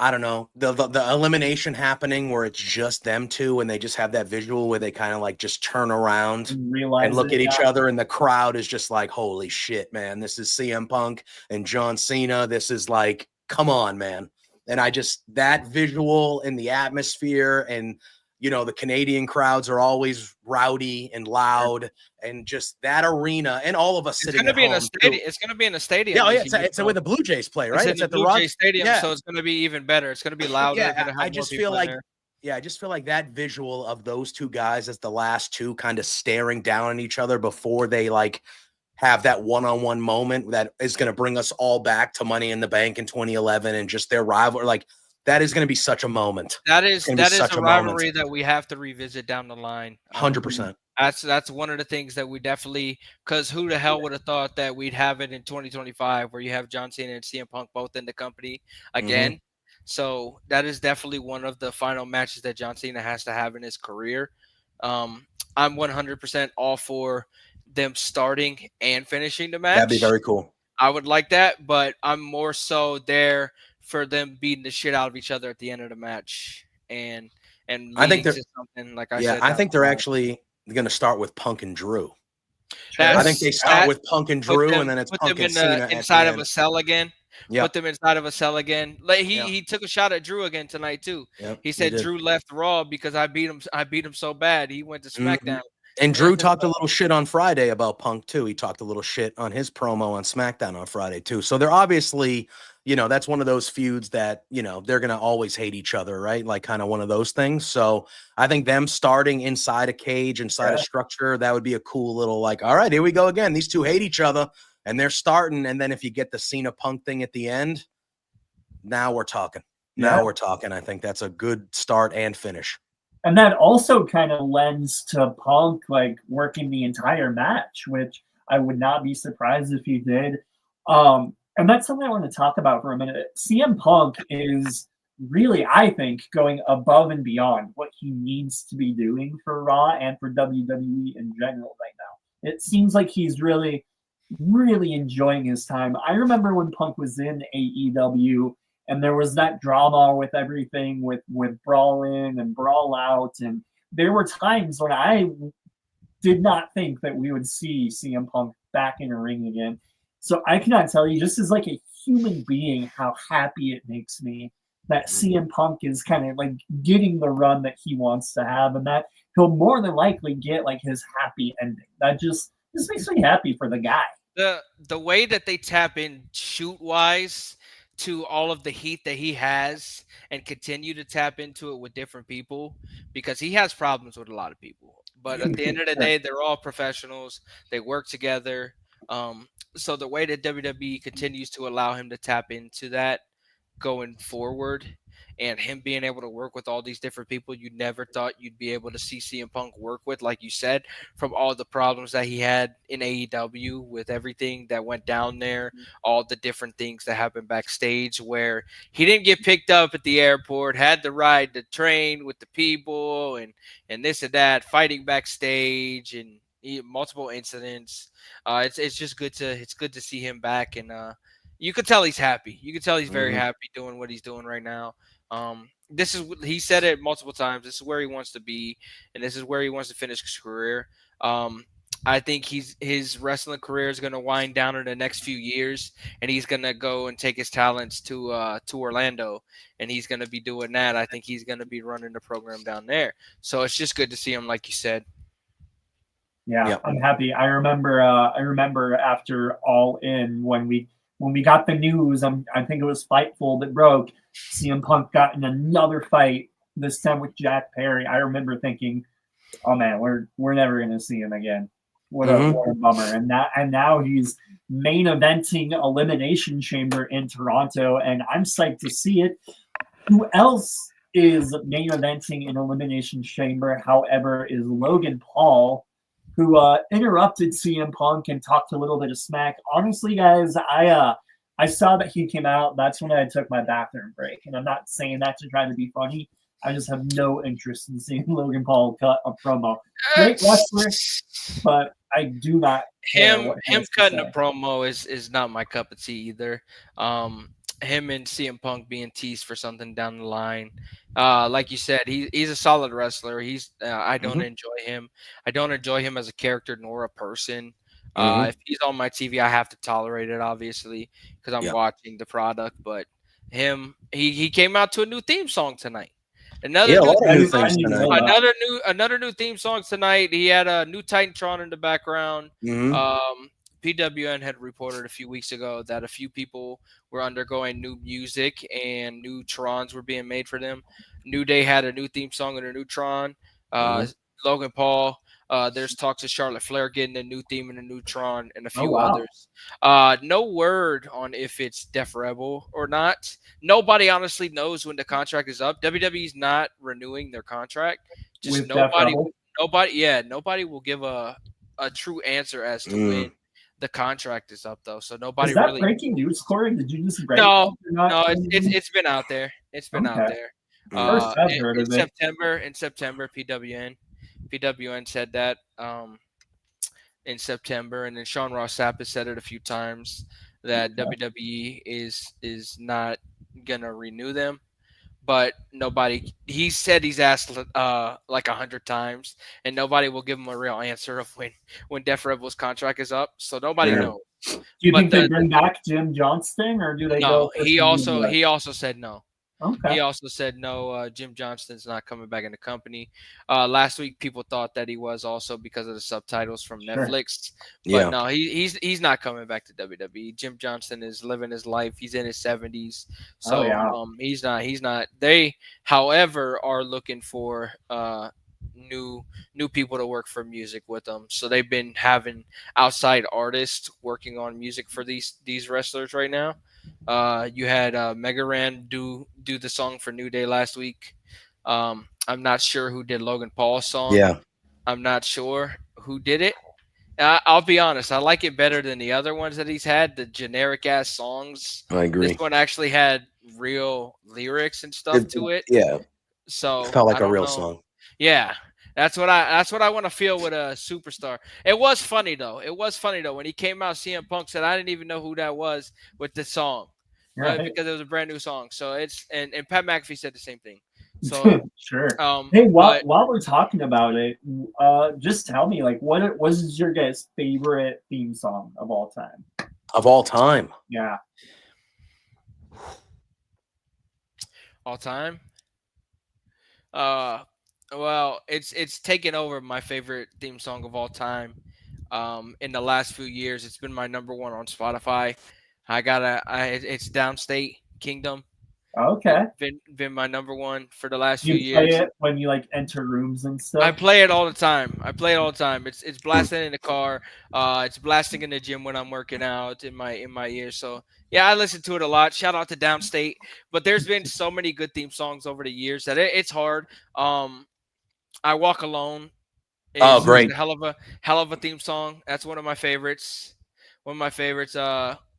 I don't know, the elimination happening where it's just them two and they just have that visual where they kind of just turn around and look at each other and the crowd is just like, holy shit, man, this is CM Punk and John Cena. This is come on, man. And that visual and the atmosphere and, the Canadian crowds are always rowdy and loud and just that arena and all of us sitting at home. It's going to be in a stadium. Yeah, it's where the Blue Jays play, right? It's at the Blue Jays Stadium, so it's going to be even better. It's going to be louder. Yeah, I just feel like that visual of those two guys as the last two kind of staring down at each other before they have that one-on-one moment that is going to bring us all back to Money in the Bank in 2011 and just their rival. That is going to be such a moment. That is such a rivalry that we have to revisit down the line. 100%. That's one of the things that we definitely, because who the hell would have thought that we'd have it in 2025 where you have John Cena and CM Punk both in the company again. So that is definitely one of the final matches that John Cena has to have in his career. I'm 100% all for them starting and finishing the match. That'd be very cool. I would like that, but I'm more so there for them beating the shit out of each other at the end of the match and I think leading to something like I said. I think they're actually going to start with Punk and Drew. That's, I think they start with Punk and Drew, and then it's Punk and Cena inside of a cell again. Yep. Put them inside of a cell again. Like he took a shot at Drew again tonight too. Yep, he said Drew left Raw because I beat him so bad. He went to SmackDown. And Drew talked a little shit on Friday about Punk too. He talked a little shit on his promo on SmackDown on Friday too. So they're obviously, that's one of those feuds that, they're going to always hate each other, right? Like kind of one of those things. So I think them starting inside a cage, inside a structure, that would be a cool little like, all right, here we go again. These two hate each other and they're starting. And then if you get the Cena Punk thing at the end, now we're talking. We're talking. I think that's a good start and finish. And that also kind of lends to Punk like working the entire match, which I would not be surprised if he did. And that's something I want to talk about for a minute. CM Punk is really, I think, going above and beyond what he needs to be doing for Raw and for WWE in general right now. It seems like he's really, really enjoying his time. I remember when Punk was in AEW, and there was that drama with everything with Brawl In and Brawl Out. And there were times when I did not think that we would see CM Punk back in a ring again. So I cannot tell you, just as like a human being, how happy it makes me that CM Punk is kind of like getting the run that he wants to have, and that he'll more than likely get like his happy ending. That just makes me happy for the guy. The way that they tap in shoot-wise to all of the heat that he has and continue to tap into it with different people, because he has problems with a lot of people. But at the end of the day, they're all professionals. They work together. So the way that WWE continues to allow him to tap into that going forward, and him being able to work with all these different people you never thought you'd be able to see CM Punk work with, like you said, from all the problems that he had in AEW with everything that went down there, all the different things that happened backstage where he didn't get picked up at the airport, had to ride the train with the people and this and that, fighting backstage and multiple incidents. It's just good to see him back, and you could tell he's happy. You could tell he's very happy doing what he's doing right now. He said it multiple times. This is where he wants to be, and this is where he wants to finish his career. I think his wrestling career is going to wind down in the next few years, and he's going to go and take his talents to Orlando, and he's going to be doing that. I think he's going to be running the program down there. So it's just good to see him, like you said. Yeah, yep. I'm happy. I remember after All In when we got the news, I think it was Fightful that broke, CM Punk got in another fight, this time with Jack Perry. I remember thinking, oh man, we're never gonna see him again. What a bummer. And now he's main eventing Elimination Chamber in Toronto, and I'm psyched to see it. Who else is main eventing in Elimination Chamber, however, is Logan Paul, who interrupted CM Punk and talked a little bit of smack. Honestly, guys, I saw that he came out. That's when I took my bathroom break. And I'm not saying that to try to be funny. I just have no interest in seeing Logan Paul cut a promo. Great wrestler, but I do not care him cutting a promo is not my cup of tea either. Him and CM Punk being teased for something down the line. Like you said, he's a solid wrestler. I don't enjoy him. I don't enjoy him as a character nor a person. If he's on my TV, I have to tolerate it, obviously, because I'm watching the product. But he came out to a new theme song tonight. Another new theme song tonight. He had a new Titantron in the background. PWN had reported a few weeks ago that a few people were undergoing new music and new Trons were being made for them. New Day had a new theme song and a new Tron. Logan Paul There's talks of Charlotte Flair getting a new theme and a new Tron and a few wow. others. No word on if it's Def Rebel or not. Nobody honestly knows when the contract is up. WWE's not renewing their contract. Just With Def Rebel? nobody will give a true answer as to when the contract is up, though. So nobody Is that really. breaking news, Corey? Did you just break No, that or not? no, it's been out there. It's been out Okay. there. First I've heard In of it. September, PWN said that in September, and then Sean Ross Sapp has said it a few times that WWE is not gonna renew them. But nobody. He said he's asked like 100 times, and nobody will give him a real answer of when Def Rebel's contract is up. So nobody knows. Do you think they bring back Jim Johnston, or do they go? No, he also said no. Okay. He also said no. Jim Johnston's not coming back in the company. Last week, people thought that he was also because of the subtitles from Netflix. But no, he's not coming back to WWE. Jim Johnston is living his life. He's in his 70s, so he's not. They, however, are looking for new people to work for music with them. So they've been having outside artists working on music for these wrestlers right now. You had Mega Ran do the song for New Day last week. I'm not sure who did Logan Paul's song. Yeah. I'm not sure who did it. I'll be honest. I like it better than the other ones that he's had, the generic ass songs. I agree. This one actually had real lyrics and stuff to it. Yeah. So it felt like a real song. Yeah. That's what I want to feel with a superstar. It was funny though. When he came out, CM Punk said, I didn't even know who that was with the song. Right. Because it was a brand new song. So it's and Pat McAfee said the same thing. So sure. Hey, while we're talking about it, just tell me, like, what was your guys' favorite theme song of all time? Of all time? Yeah. All time? Well, it's taken over my favorite theme song of all time. In the last few years, it's been my number one on Spotify. It's Downstate Kingdom. Okay. Been my number one for the last few years. You play it when you like enter rooms and stuff? I play it all the time. It's blasting in the car. It's blasting in the gym when I'm working out in my ears. So yeah, I listen to it a lot. Shout out to Downstate. But there's been so many good theme songs over the years that it's hard. I Walk Alone. Great! A hell of a theme song. That's one of my favorites.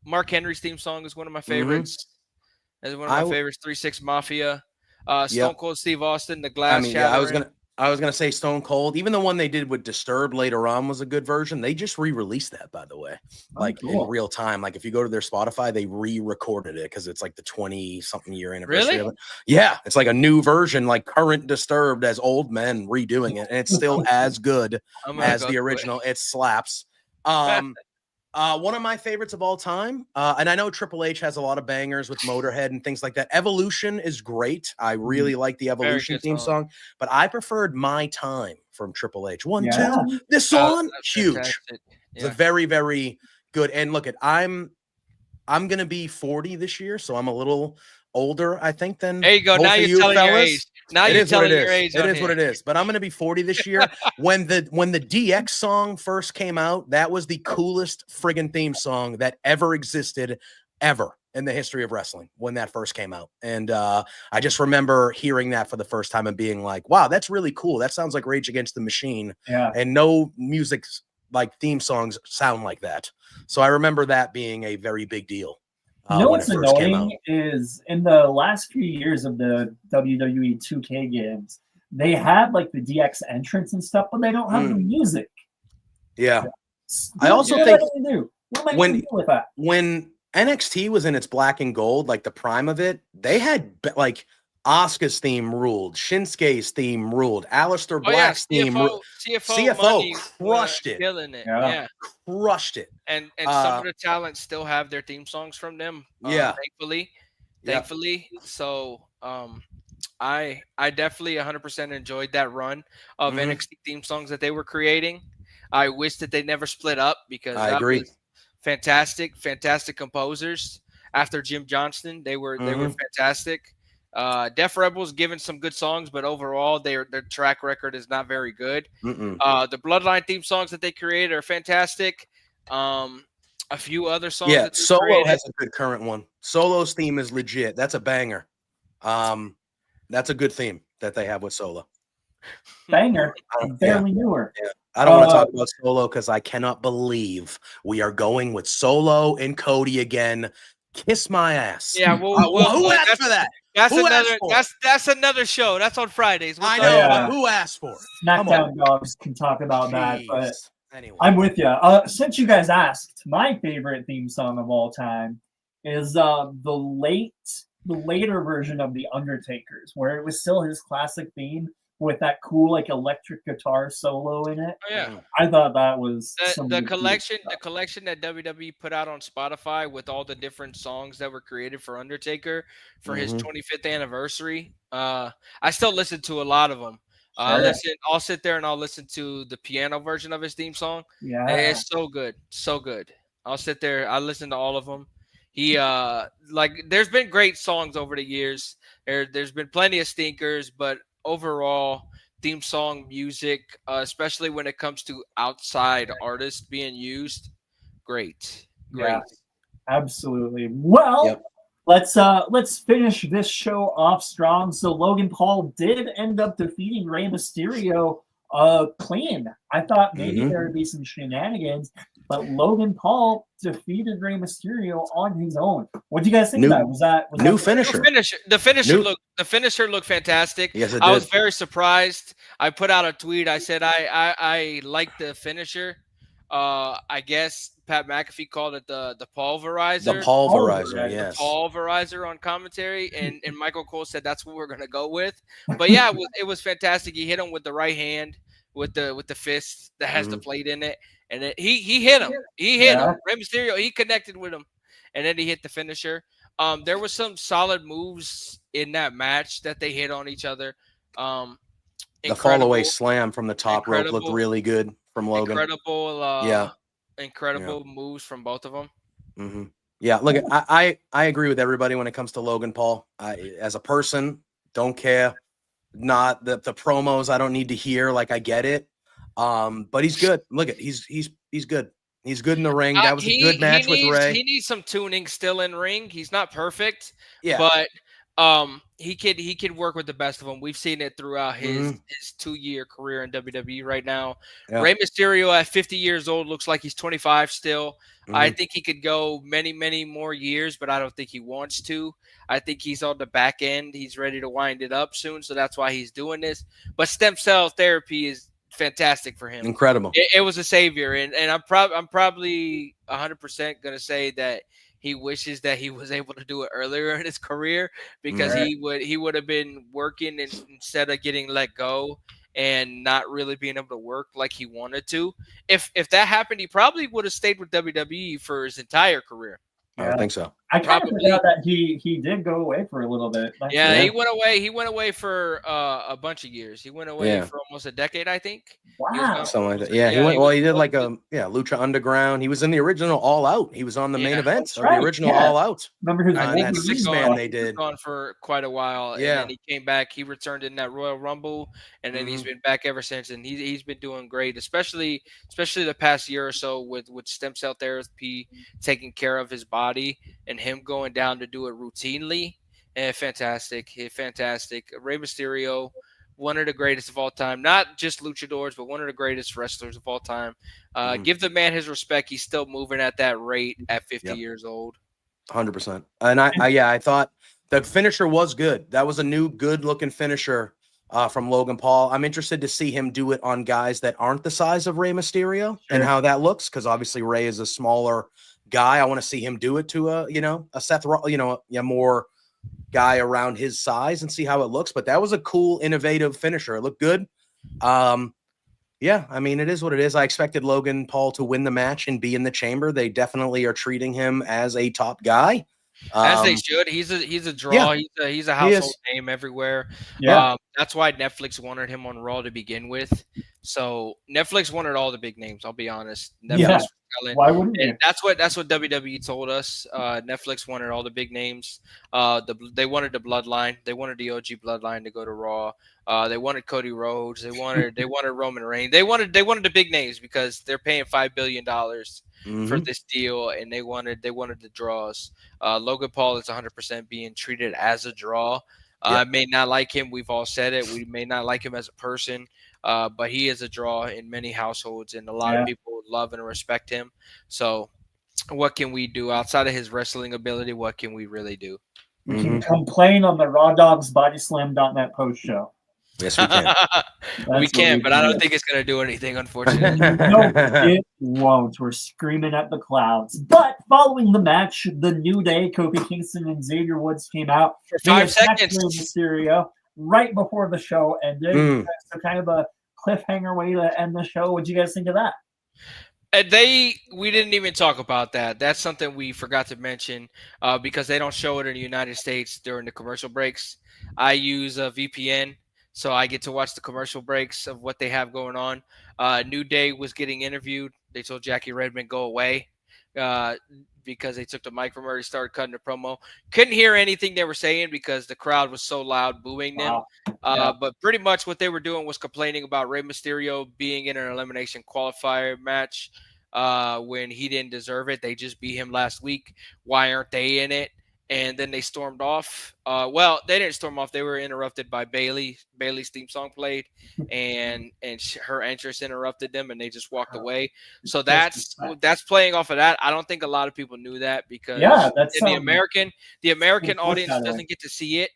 Mark Henry's theme song is one of my favorites. That's one of my favorites. 3-6 Mafia. Stone Cold Steve Austin, The Glass Shattering. I was gonna say Stone Cold. Even the one they did with Disturbed later on was a good version. They just re-released that, by the way, in real time. Like if you go to their Spotify, they re-recorded it because it's like the 20-something year anniversary of it. Yeah, it's like a new version, like current Disturbed as old men redoing it, and it's still as good as the original. It slaps. One of my favorites of all time, and I know Triple H has a lot of bangers with Motorhead and things like that. Evolution is great. I really like the Evolution theme song, but I preferred My Time from Triple H. 1, 2, this song, huge. Yeah. It's a very, very good. And look, I'm gonna be 40 this year, so I'm a little older, I think, than there you go. Now you're telling your age. Now you're telling your age. It is what it is. But I'm going to be 40 this year. When the DX song first came out, that was the coolest friggin' theme song that ever existed, ever in the history of wrestling when that first came out. And I just remember hearing that for the first time and being like, wow, that's really cool. That sounds like Rage Against the Machine. Yeah. And no music like theme songs sound like that. So I remember that being a very big deal. You know what's annoying is in the last few years of the WWE 2K games, they have like the DX entrance and stuff, but they don't have the music. Yeah. I also think what am I do with that? When NXT was in its black and gold, like the prime of it, they had like Asuka's theme ruled, Shinsuke's theme ruled, Aleister Black's theme ruled. CFO crushed it. Killing it. Yeah. Crushed it. And some of the talent still have their theme songs from them. Thankfully. So I definitely 100% enjoyed that run of NXT theme songs that they were creating. I wish that they never split up because I agree. Fantastic composers. After Jim Johnston, they were fantastic. Def Rebel's given some good songs, but overall their track record is not very good. Mm-mm. The Bloodline theme songs that they created are fantastic. A few other songs. Yeah, that they Solo created. has a good current one. Solo's theme is legit. That's a banger. That's a good theme that they have with Solo. Banger. Barely knew her. Yeah. I don't want to talk about Solo because I cannot believe we are going with Solo and Cody again. Kiss my ass. Yeah, who asked for that? That's another show. That's on Fridays. I know, but who asked for it? SmackDown Dogs can talk about that, but anyway. I'm with you. Since you guys asked, my favorite theme song of all time is the later version of The Undertaker's, where it was still his classic theme with that cool like electric guitar solo in it. Oh, yeah. I thought that was the collection that WWE put out on Spotify with all the different songs that were created for Undertaker for his 25th anniversary. I still listen to a lot of them. I'll sit there and I'll listen to the piano version of his theme song. Yeah, it's so good, so good. I'll sit there. I listen to all of them. He there's been great songs over the years. There's been plenty of stinkers, but overall theme song music, especially when it comes to outside artists being used, great. Yeah, absolutely. Well, let's finish this show off strong. So Logan Paul did end up defeating Rey Mysterio clean. I thought maybe there would be some shenanigans, but Logan Paul defeated Rey Mysterio on his own. What do you guys think of that? Was that new finisher? The finisher looked fantastic. Yes, I was very surprised. I put out a tweet. I said I like the finisher. I guess Pat McAfee called it the pulverizer. The pulverizer, yes. The pulverizer on commentary, and Michael Cole said that's what we're gonna go with. But yeah, it was fantastic. He hit him with the right hand, with the fist that has the plate in it, and he hit him. He hit him. Rey Mysterio, he connected with him, and then he hit the finisher. There was some solid moves in that match that they hit on each other. The fall away slam from the top rope looked really good from Logan. Incredible moves from both of them. Yeah, look, I agree with everybody when it comes to Logan Paul. As a person, don't care. Not the promos I don't need to hear. Like, I get it. But he's good. Look at he's good. He's good in the ring. That was a good match with Rey. He needs some tuning still in ring. He's not perfect. Yeah. But he could work with the best of them. We've seen it throughout his 2-year career in WWE right now. Yeah. Rey Mysterio at 50 years old looks like he's 25 still. I think he could go many, many more years, but I don't think he wants to. I think he's on the back end. He's ready to wind it up soon, so that's why he's doing this. But stem cell therapy is fantastic for him. Incredible. It was a savior, and I'm probably 100% going to say that he wishes that he was able to do it earlier in his career, because he would have been working instead of getting let go and not really being able to work like he wanted to. If that happened, he probably would have stayed with WWE for his entire career. I don't think so. I kind of forgot that he did go away for a little bit. Yeah, he went away. He went away for a bunch of years. He went away for almost a decade, I think. Wow, something like that. Yeah, he went. Well, he did like Lucha Underground. He was in the original All Out. He was on the main event of the original All Out. Remember his that 6-man they did. Gone for quite a while. Yeah, and then he came back. He returned in that Royal Rumble, and then he's been back ever since. And he's been doing great, especially the past year or so with stem cell therapy, taking care of his body, and him going down to do it routinely. And fantastic. Rey Mysterio, one of the greatest of all time, not just luchadors, but one of the greatest wrestlers of all time. Give the man his respect. He's still moving at that rate at 50 years old. 100%. And I thought the finisher was good. That was a new good looking finisher from Logan Paul. I'm interested to see him do it on guys that aren't the size of Rey Mysterio and how that looks, because obviously Rey is a smaller guy. I want to see him do it to a Seth, a more guy around his size and see how it looks. But that was a cool, innovative finisher. It looked good. I mean, it is what it is. I expected Logan Paul to win the match and be in the chamber. They definitely are treating him as a top guy. As they should. He's a draw. Yeah. He's a household name everywhere. Yeah. That's why Netflix wanted him on Raw to begin with. So Netflix wanted all the big names, I'll be honest. Netflix Ellen. Why wouldn't you? And that's what WWE told us. Netflix wanted all the big names. They wanted the bloodline. They wanted the OG bloodline to go to Raw. They wanted Cody Rhodes. They wanted Roman Reigns. They wanted the big names because they're paying $5 billion for this deal, and they wanted the draws. Logan Paul is 100% being treated as a draw. I may not like him. We've all said it. We may not like him as a person, but he is a draw in many households, and a lot of people love and respect him. So what can we do outside of his wrestling ability? What can we really do? We can complain on the Raw Dogs Bodyslam.net post show. Yes, we can. We can, but I don't think it's going to do anything, unfortunately. No, it won't. We're screaming at the clouds. But following the match, the New Day, Kofi Kingston and Xavier Woods came out for 5 seconds. Rey Mysterio right before the show ended. So kind of a cliffhanger way to end the show. What'd you guys think of that? We didn't even talk about that. That's something we forgot to mention because they don't show it in the United States during the commercial breaks. I use a VPN. So I get to watch the commercial breaks of what they have going on. New Day was getting interviewed. They told Jackie Redmond go away because they took the mic from her. He started cutting the promo. Couldn't hear anything they were saying because the crowd was so loud booing them. But pretty much what they were doing was complaining about Rey Mysterio being in an elimination qualifier match when he didn't deserve it. They just beat him last week. Why aren't they in it? And then they stormed off. Well, they didn't storm off. They were interrupted by Bayley. Bayley's theme song played, and her entrance interrupted them, and they just walked away. So that's playing off of that. I don't think a lot of people knew that because the American audience doesn't get to see it.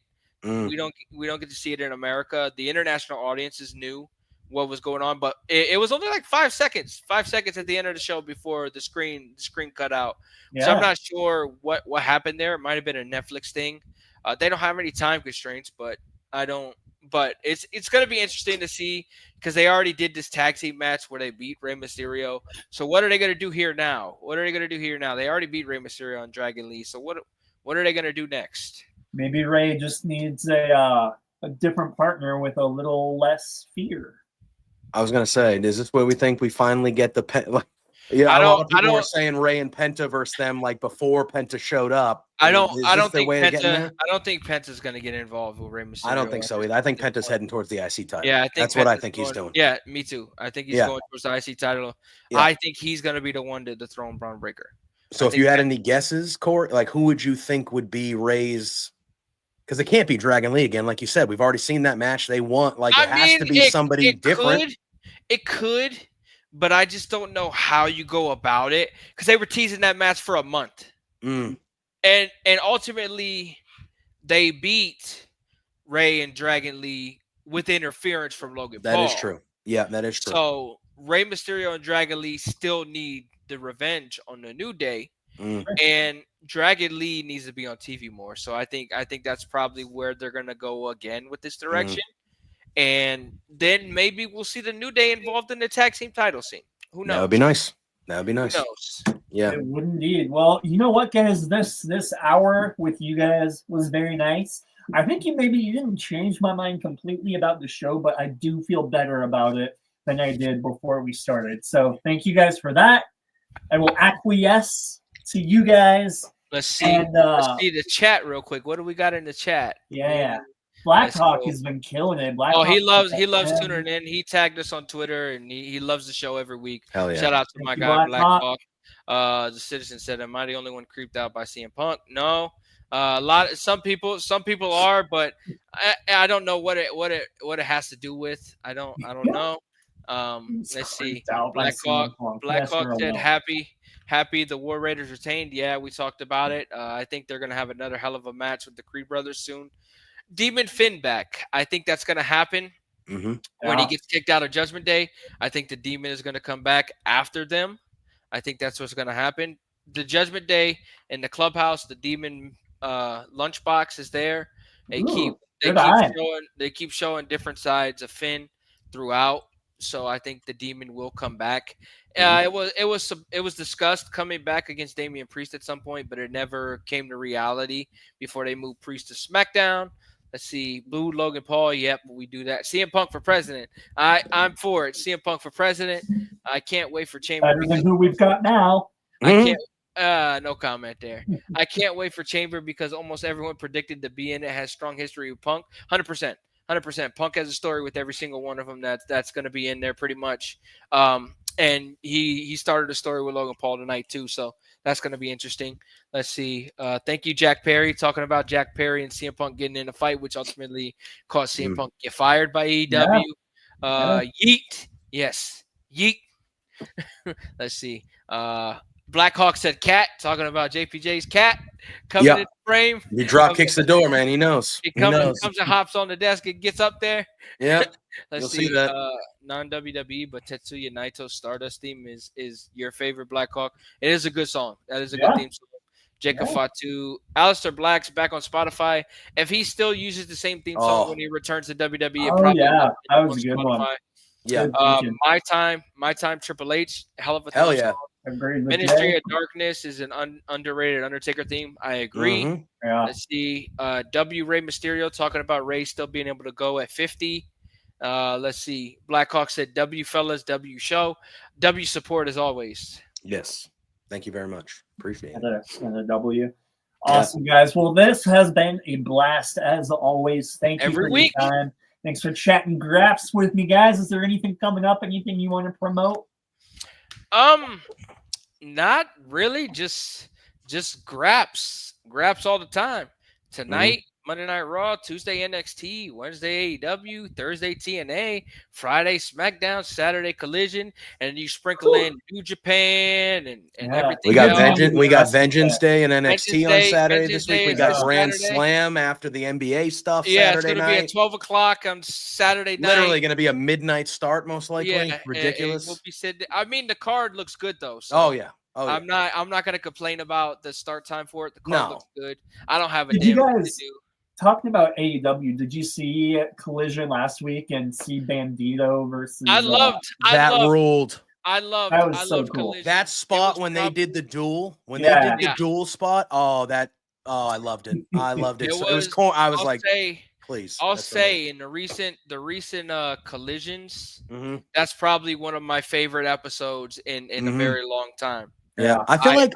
We don't get to see it in America. The international audiences knew what was going on, but it was only like 5 seconds. 5 seconds at the end of the show before the screen cut out. So I'm not sure what happened there. It might have been a Netflix thing. They don't have any time constraints, but it's going to be interesting to see because they already did this tag team match where they beat Rey Mysterio. So what are they going to do here now? They already beat Rey Mysterio and Dragon Lee. So what are they going to do next? Maybe Rey just needs a different partner with a little less fear. I was gonna say, is this where we think we finally get the a lot of people were saying Rey and Penta versus them like before Penta showed up. I don't think Penta's gonna get involved with Rey Mysterio. I don't think so either. I think Penta's heading towards the IC title. Yeah, that's what I think he's doing. Yeah, me too. I think he's going towards the IC title. Yeah. I think he's gonna be the one to dethrone Braun Breaker. So if you had any guesses, Cory, like who would you think would be Rey's? Because it can't be Dragon Lee again, like you said. We've already seen that match. They want it has to be somebody different. It could, but I just don't know how you go about it because they were teasing that match for a month, and ultimately they beat Rey and Dragon Lee with interference from Logan Paul. That is true. Yeah, that is true. So Rey Mysterio and Dragon Lee still need the revenge on the New Day, and Dragon Lee needs to be on TV more. So I think that's probably where they're gonna go again with this direction. And then maybe we'll see the New Day involved in the tag team title scene. Who knows? That would be nice. Who knows? Yeah. It would indeed. Well, you know what, guys? This hour with you guys was very nice. I think you didn't change my mind completely about the show, but I do feel better about it than I did before we started. So thank you guys for that. I will acquiesce to you guys. Let's see the chat real quick. What do we got in the chat? Yeah. Blackhawk has been killing it. He loves tuning in. He tagged us on Twitter and he loves the show every week. Hell yeah. Shout out to my guy Blackhawk. The citizen said, "Am I the only one creeped out by CM Punk?" No. Some people are, but I don't know what it has to do with. I don't know. Let's see. Blackhawk said happy the War Raiders retained. Yeah, we talked about it. I think they're gonna have another hell of a match with the Creed brothers soon. Demon Finn back. I think that's going to happen when he gets kicked out of Judgment Day. I think the Demon is going to come back after them. I think that's what's going to happen. The Judgment Day in the clubhouse, the Demon lunchbox is there. They keep showing different sides of Finn throughout. So I think the Demon will come back. It was discussed coming back against Damian Priest at some point, but it never came to reality before they moved Priest to SmackDown. Let's see. Boo Logan Paul. Yep, we do that. CM Punk for president. I'm for it. CM Punk for president. I can't wait for Chamber. Better than who we've got now. I can't. No comment there. I can't wait for Chamber because almost everyone predicted to be in it has strong history with Punk. 100%. 100%. Punk has a story with every single one of them that's going to be in there pretty much. And he started a story with Logan Paul tonight too, so that's going to be interesting. Let's see. Thank you, Jack Perry, talking about Jack Perry and CM Punk getting in a fight, which ultimately caused CM Punk to get fired by AEW. Yeet. Yes. Yeet. Let's see. Blackhawk said cat, talking about JPJ's cat coming in the frame. He drop kicks the door, man. He knows. He comes and hops on the desk and gets up there. Yeah. Let's see that. Non-WWE, but Tetsuya Naito's Stardust theme is your favorite, Blackhawk. It is a good song. That is a good theme song. Jacob Fatu. Alistair Black's back on Spotify. If he still uses the same theme song when he returns to WWE, that was a good one. Yeah. My time, Triple H, hell of a yeah. Ministry of Darkness is an underrated Undertaker theme. I agree. Let's see. Rey Mysterio talking about Rey still being able to go at 50. Let's see. Blackhawk said W fellas, W show. W support as always. Yes. Thank you very much. Appreciate it. And a W. Awesome, guys. Well, this has been a blast as always. Thank you for your time. Thanks for chatting graps with me, guys. Is there anything coming up? Anything you want to promote? Not really. Just graps all the time. Tonight, Monday Night Raw, Tuesday NXT, Wednesday AEW, Thursday TNA, Friday SmackDown, Saturday Collision, and you sprinkle in New Japan and everything. We got Vengeance Day and NXT on Saturday this week. We got Grand Slam after the NBA stuff. Yeah, Saturday it's going to be at 12 o'clock on Saturday night. Literally going to be a midnight start, most likely. Yeah, ridiculous. I mean, the card looks good though. So yeah. I'm not going to complain about the start time for it. The card looks good. I don't have a damn thing to do. Talking about AEW, did you see Collision last week and see Bandito versus? I loved ruled. That was so cool. Collision. That spot when they did the duel, they did the duel spot. I loved it. I loved it. It was cool. I was please. I'll say in the recent collisions, that's probably one of my favorite episodes in a very long time. Yeah, I feel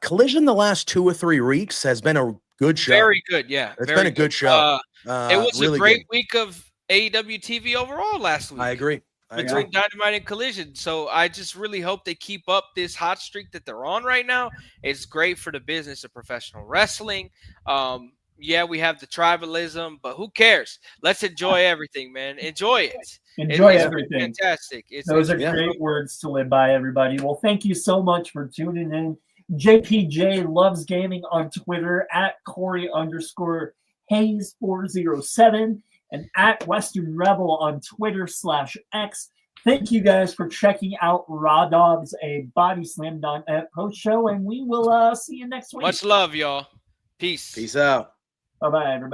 Collision the last 2 or 3 weeks has been a good show. Very good, yeah. It's been a good show. It was really a great week of AEW TV overall last week. I agree. Between Dynamite and Collision. So I just really hope they keep up this hot streak that they're on right now. It's great for the business of professional wrestling. We have the tribalism, but who cares? Let's enjoy everything, man. Enjoy it. Enjoy everything. Fantastic. Those are great words to live by, everybody. Well, thank you so much for tuning in. JPJ Loves Gaming on Twitter at Cory_Hays407 and at Western Rebel on Twitter/X. Thank you guys for checking out Raw Dogs, a Bodyslam.net post show, and we will see you next week. Much love, y'all. Peace. Peace out. Bye-bye, everybody.